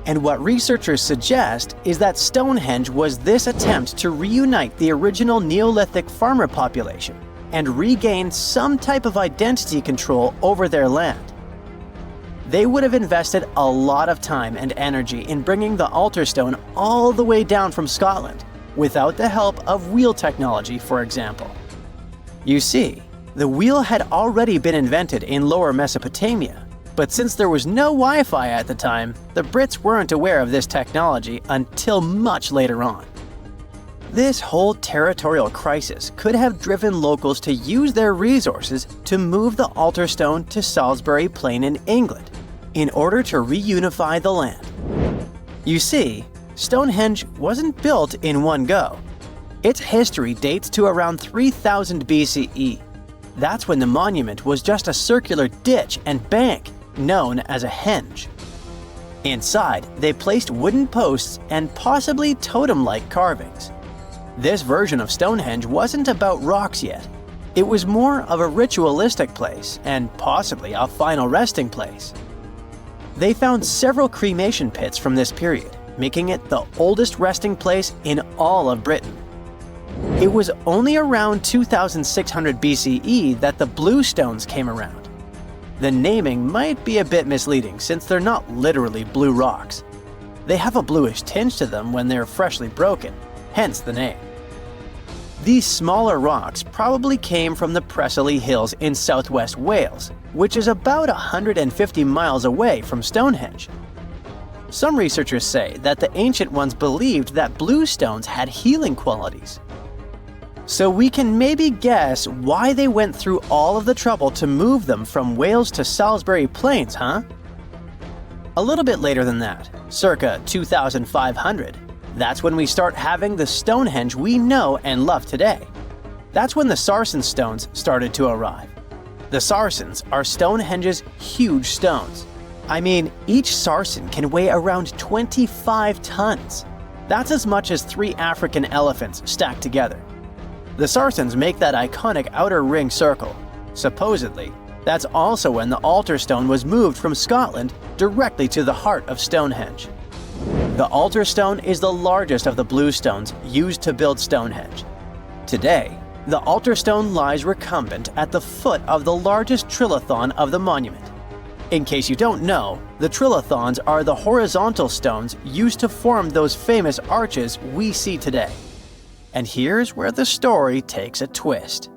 And what researchers suggest is that Stonehenge was this attempt to reunite the original Neolithic farmer population and regain some type of identity control over their land. They would have invested a lot of time and energy in bringing the altar stone all the way down from Scotland, without the help of wheel technology, for example. You see, the wheel had already been invented in Lower Mesopotamia, but since there was no Wi-Fi at the time, the Brits weren't aware of this technology until much later on. This whole territorial crisis could have driven locals to use their resources to move the altar stone to Salisbury Plain in England in order to reunify the land. You see, Stonehenge wasn't built in one go. Its history dates to around 3000 BCE. That's when the monument was just a circular ditch and bank known as a henge. Inside, they placed wooden posts and possibly totem-like carvings. This version of Stonehenge wasn't about rocks yet. It was more of a ritualistic place and possibly a final resting place. They found several cremation pits from this period, making it the oldest resting place in all of Britain. It was only around 2600 BCE that the blue stones came around. The naming might be a bit misleading since they're not literally blue rocks. They have a bluish tinge to them when they're freshly broken, hence the name. These smaller rocks probably came from the Preseli Hills in southwest Wales, which is about 150 miles away from Stonehenge. Some researchers say that the ancient ones believed that blue stones had healing qualities. So we can maybe guess why they went through all of the trouble to move them from Wales to Salisbury Plains, huh? A little bit later than that, circa 2500, that's when we start having the Stonehenge we know and love today. That's when the Sarsen stones started to arrive. The Sarsens are Stonehenge's huge stones. I mean, each Sarsen can weigh around 25 tons. That's as much as 3 African elephants stacked together. The Sarsens make that iconic outer ring circle. Supposedly, that's also when the altar stone was moved from Scotland directly to the heart of Stonehenge. The altar stone is the largest of the blue stones used to build Stonehenge. Today, the altar stone lies recumbent at the foot of the largest trilithon of the monument. In case you don't know, the trilithons are the horizontal stones used to form those famous arches we see today. And here's where the story takes a twist.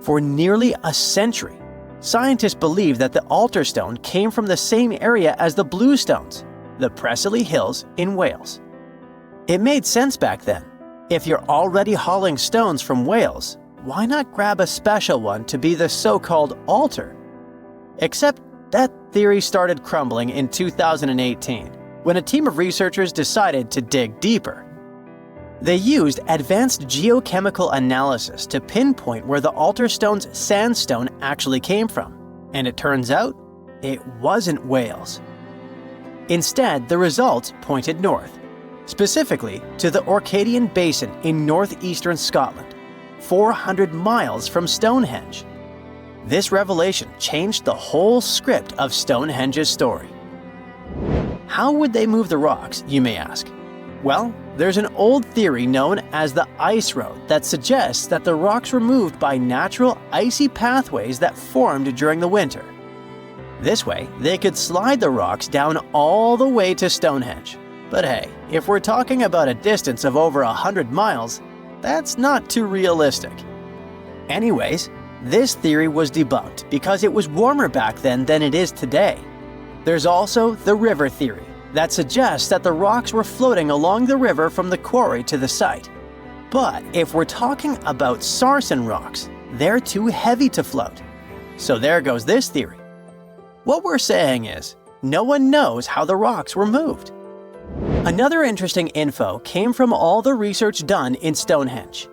For nearly a century, scientists believe that the altar stone came from the same area as the blue stones, the Preseli Hills in Wales. It made sense back then. If you're already hauling stones from Wales, why not grab a special one to be the so-called altar? Except that theory started crumbling in 2018, when a team of researchers decided to dig deeper. They used advanced geochemical analysis to pinpoint where the altar stone's sandstone actually came from, and it turns out it wasn't Wales. Instead, the results pointed north, specifically to the Orcadian Basin in northeastern Scotland, 400 miles from Stonehenge. This revelation changed the whole script of Stonehenge's story. How would they move the rocks, you may ask? Well, there's an old theory known as the ice road that suggests that the rocks were moved by natural icy pathways that formed during the winter. This way, they could slide the rocks down all the way to Stonehenge. But hey, if we're talking about a distance of over 100 miles, that's not too realistic. Anyways, this theory was debunked because it was warmer back then than it is today. There's also the river theory that suggests that the rocks were floating along the river from the quarry to the site. But if we're talking about Sarsen rocks, they're too heavy to float. So there goes this theory. What we're saying is, no one knows how the rocks were moved. Another interesting info came from all the research done in Stonehenge.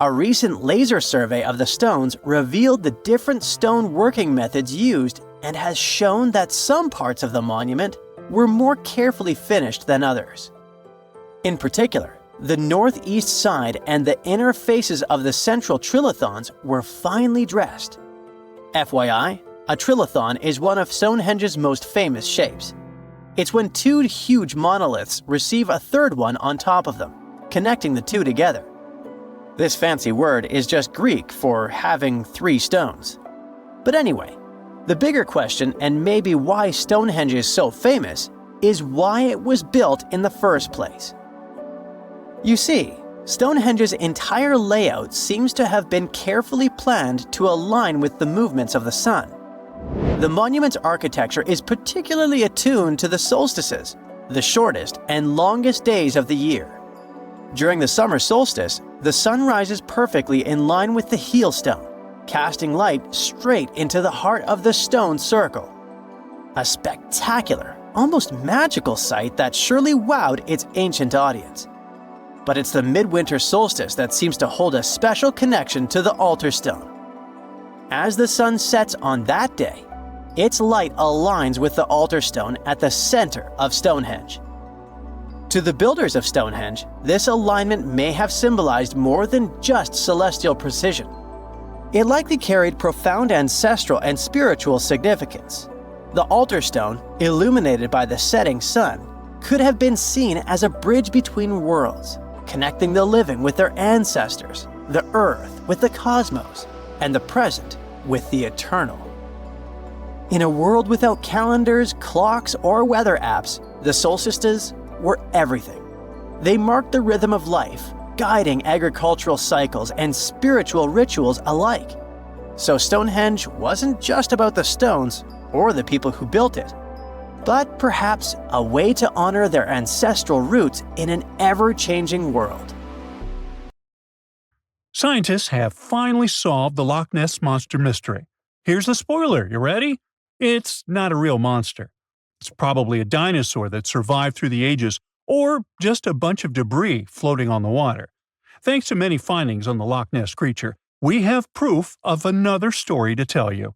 A recent laser survey of the stones revealed the different stone working methods used and has shown that some parts of the monument were more carefully finished than others. In particular, the northeast side and the inner faces of the central trilithons were finely dressed. FYI, a trilithon is one of Stonehenge's most famous shapes. It's when 2 huge monoliths receive a third one on top of them, connecting the 2 together. This fancy word is just Greek for having 3 stones. But anyway, the bigger question, and maybe why Stonehenge is so famous, is why it was built in the first place. You see, Stonehenge's entire layout seems to have been carefully planned to align with the movements of the sun. The monument's architecture is particularly attuned to the solstices, the shortest and longest days of the year. During the summer solstice, the sun rises perfectly in line with the heel stone, casting light straight into the heart of the stone circle. A spectacular, almost magical sight that surely wowed its ancient audience. But it's the midwinter solstice that seems to hold a special connection to the altar stone. As the sun sets on that day, its light aligns with the altar stone at the center of Stonehenge. To the builders of Stonehenge, this alignment may have symbolized more than just celestial precision. It likely carried profound ancestral and spiritual significance. The altar stone, illuminated by the setting sun, could have been seen as a bridge between worlds, connecting the living with their ancestors, the earth with the cosmos, and the present with the eternal. In a world without calendars, clocks, or weather apps, the solstices were everything. They marked the rhythm of life, guiding agricultural cycles and spiritual rituals alike. So Stonehenge wasn't just about the stones or the people who built it, but perhaps a way to honor their ancestral roots in an ever-changing world. Scientists have finally solved the Loch Ness Monster mystery. Here's the spoiler, you ready? It's not a real monster. It's probably a dinosaur that survived through the ages, or just a bunch of debris floating on the water. Thanks to many findings on the Loch Ness creature, we have proof of another story to tell you.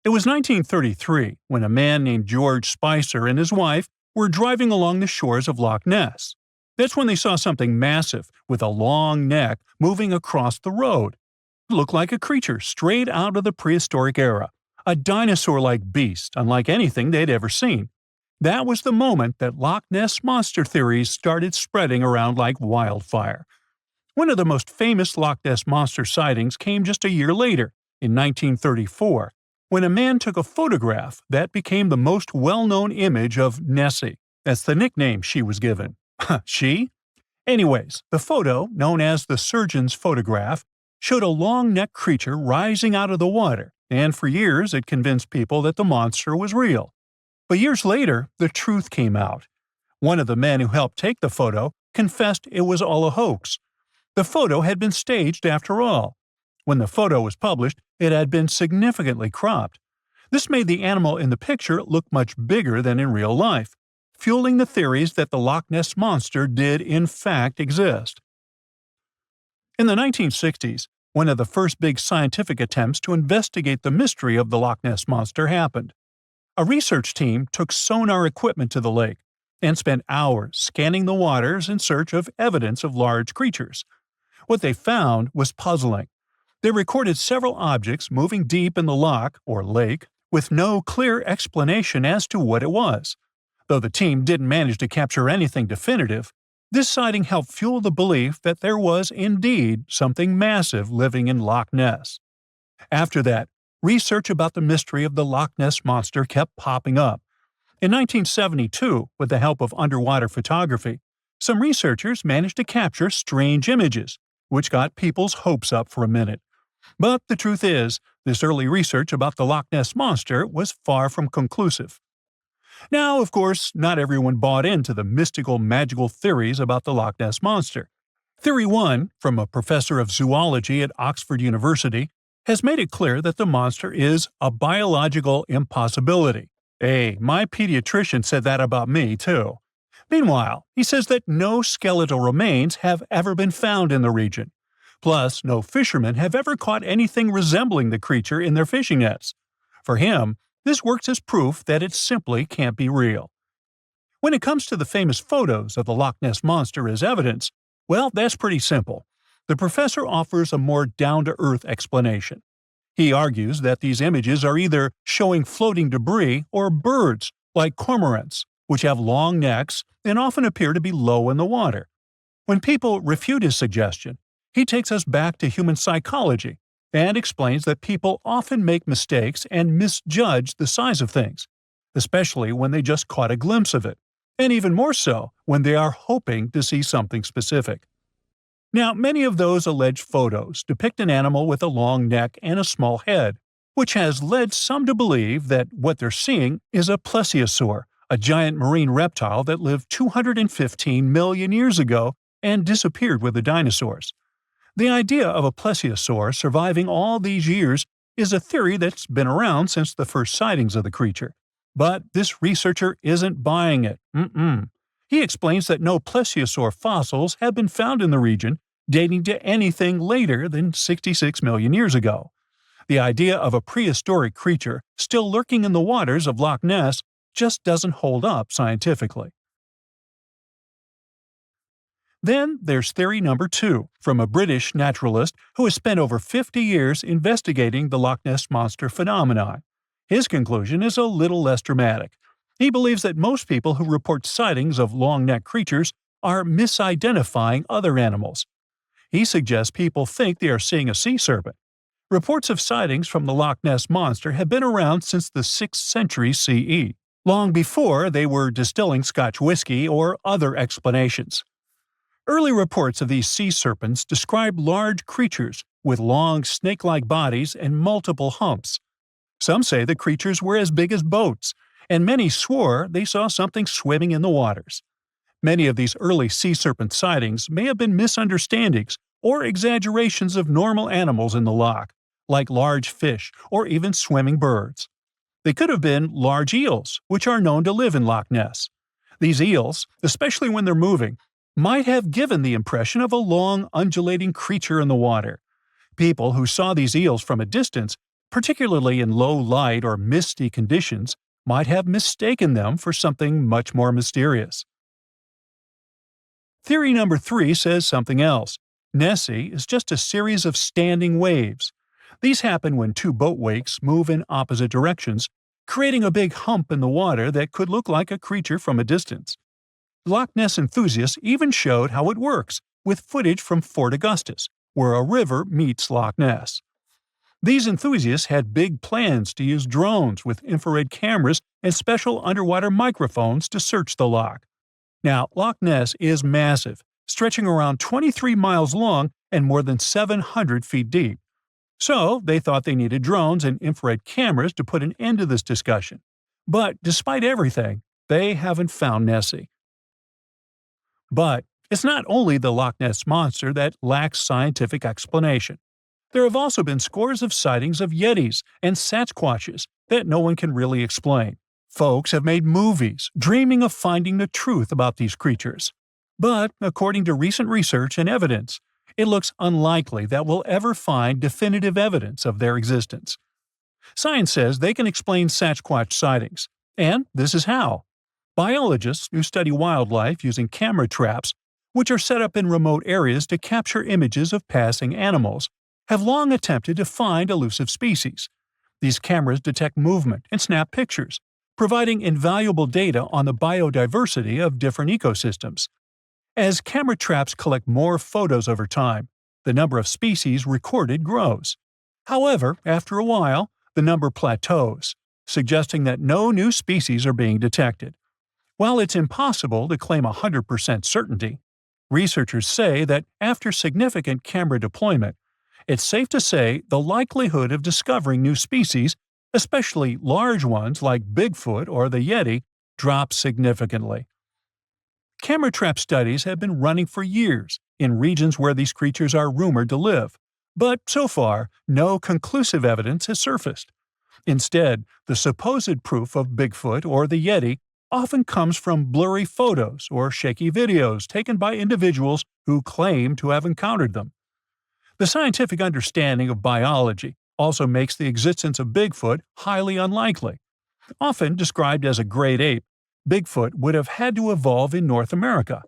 It was 1933 when a man named George Spicer and his wife were driving along the shores of Loch Ness. That's when they saw something massive with a long neck moving across the road. It looked like a creature straight out of the prehistoric era, a dinosaur-like beast unlike anything they'd ever seen. That was the moment that Loch Ness Monster theories started spreading around like wildfire. One of the most famous Loch Ness Monster sightings came just a year later, in 1934, when a man took a photograph that became the most well-known image of Nessie. That's the nickname she was given. She? Anyways, the photo, known as the surgeon's photograph, showed a long-necked creature rising out of the water, and for years it convinced people that the monster was real. But years later, the truth came out. One of the men who helped take the photo confessed it was all a hoax. The photo had been staged after all. When the photo was published, it had been significantly cropped. This made the animal in the picture look much bigger than in real life, fueling the theories that the Loch Ness Monster did in fact exist. In the 1960s, one of the first big scientific attempts to investigate the mystery of the Loch Ness Monster happened. A research team took sonar equipment to the lake and spent hours scanning the waters in search of evidence of large creatures. What they found was puzzling. They recorded several objects moving deep in the loch, or lake, with no clear explanation as to what it was. Though the team didn't manage to capture anything definitive, this sighting helped fuel the belief that there was indeed something massive living in Loch Ness. After that, research about the mystery of the Loch Ness Monster kept popping up. In 1972, with the help of underwater photography, some researchers managed to capture strange images, which got people's hopes up for a minute. But the truth is, this early research about the Loch Ness Monster was far from conclusive. Now, of course, not everyone bought into the mystical, magical theories about the Loch Ness Monster. Theory 1, from a professor of zoology at Oxford University, has made it clear that the monster is a biological impossibility. Hey, my pediatrician said that about me, too. Meanwhile, he says that no skeletal remains have ever been found in the region. Plus, no fishermen have ever caught anything resembling the creature in their fishing nets. For him, this works as proof that it simply can't be real. When it comes to the famous photos of the Loch Ness Monster as evidence, well, that's pretty simple. The professor offers a more down-to-earth explanation. He argues that these images are either showing floating debris or birds, like cormorants, which have long necks and often appear to be low in the water. When people refute his suggestion, he takes us back to human psychology and explains that people often make mistakes and misjudge the size of things, especially when they just caught a glimpse of it. and even more so when they are hoping to see something specific. Now, many of those alleged photos depict an animal with a long neck and a small head, which has led some to believe that what they're seeing is a plesiosaur, a giant marine reptile that lived 215 million years ago and disappeared with the dinosaurs. The idea of a plesiosaur surviving all these years is a theory that's been around since the first sightings of the creature. But this researcher isn't buying it. He explains that no plesiosaur fossils have been found in the region dating to anything later than 66 million years ago. The idea of a prehistoric creature still lurking in the waters of Loch Ness just doesn't hold up scientifically. Then there's theory number 2, from a British naturalist who has spent over 50 years investigating the Loch Ness Monster phenomenon. His conclusion is a little less dramatic. He believes that most people who report sightings of long-necked creatures are misidentifying other animals. He suggests people think they are seeing a sea serpent. Reports of sightings from the Loch Ness Monster have been around since the 6th century CE, long before they were distilling Scotch whiskey or other explanations. Early reports of these sea serpents describe large creatures with long snake-like bodies and multiple humps. Some say the creatures were as big as boats, and many swore they saw something swimming in the waters. Many of these early sea serpent sightings may have been misunderstandings or exaggerations of normal animals in the loch, like large fish or even swimming birds. They could have been large eels, which are known to live in Loch Ness. These eels, especially when they're moving, might have given the impression of a long, undulating creature in the water. People who saw these eels from a distance, particularly in low light or misty conditions, might have mistaken them for something much more mysterious. Theory number 3 says something else. Nessie is just a series of standing waves. These happen when two boat wakes move in opposite directions, creating a big hump in the water that could look like a creature from a distance. Loch Ness enthusiasts even showed how it works, with footage from Fort Augustus, where a river meets Loch Ness. These enthusiasts had big plans to use drones with infrared cameras and special underwater microphones to search the loch. Now, Loch Ness is massive, stretching around 23 miles long and more than 700 feet deep. So, they thought they needed drones and infrared cameras to put an end to this discussion. But despite everything, they haven't found Nessie. But it's not only the Loch Ness Monster that lacks scientific explanation. There have also been scores of sightings of Yetis and Sasquatches that no one can really explain. Folks have made movies, dreaming of finding the truth about these creatures. But, according to recent research and evidence, it looks unlikely that we'll ever find definitive evidence of their existence. Science says they can explain Sasquatch sightings, and this is how. Biologists who study wildlife using camera traps, which are set up in remote areas to capture images of passing animals, have long attempted to find elusive species. These cameras detect movement and snap pictures, providing invaluable data on the biodiversity of different ecosystems. As camera traps collect more photos over time, the number of species recorded grows. However, after a while, the number plateaus, suggesting that no new species are being detected. While it's impossible to claim 100% certainty, researchers say that after significant camera deployment, it's safe to say the likelihood of discovering new species, especially large ones like Bigfoot or the Yeti, drops significantly. Camera trap studies have been running for years in regions where these creatures are rumored to live, but so far, no conclusive evidence has surfaced. Instead, the supposed proof of Bigfoot or the Yeti often comes from blurry photos or shaky videos taken by individuals who claim to have encountered them. The scientific understanding of biology also makes the existence of Bigfoot highly unlikely. Often described as a great ape, Bigfoot would have had to evolve in North America.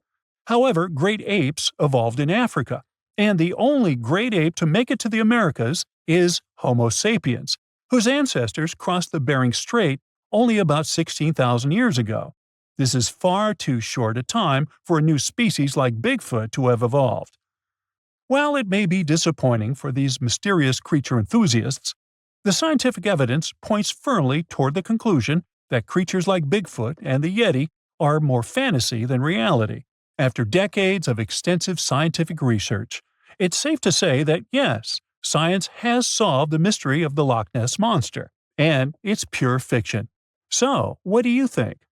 However, great apes evolved in Africa, and the only great ape to make it to the Americas is Homo sapiens, whose ancestors crossed the Bering Strait only about 16,000 years ago. This is far too short a time for a new species like Bigfoot to have evolved. While it may be disappointing for these mysterious creature enthusiasts, the scientific evidence points firmly toward the conclusion that creatures like Bigfoot and the Yeti are more fantasy than reality. After decades of extensive scientific research, it's safe to say that yes, science has solved the mystery of the Loch Ness Monster, and it's pure fiction. So, what do you think?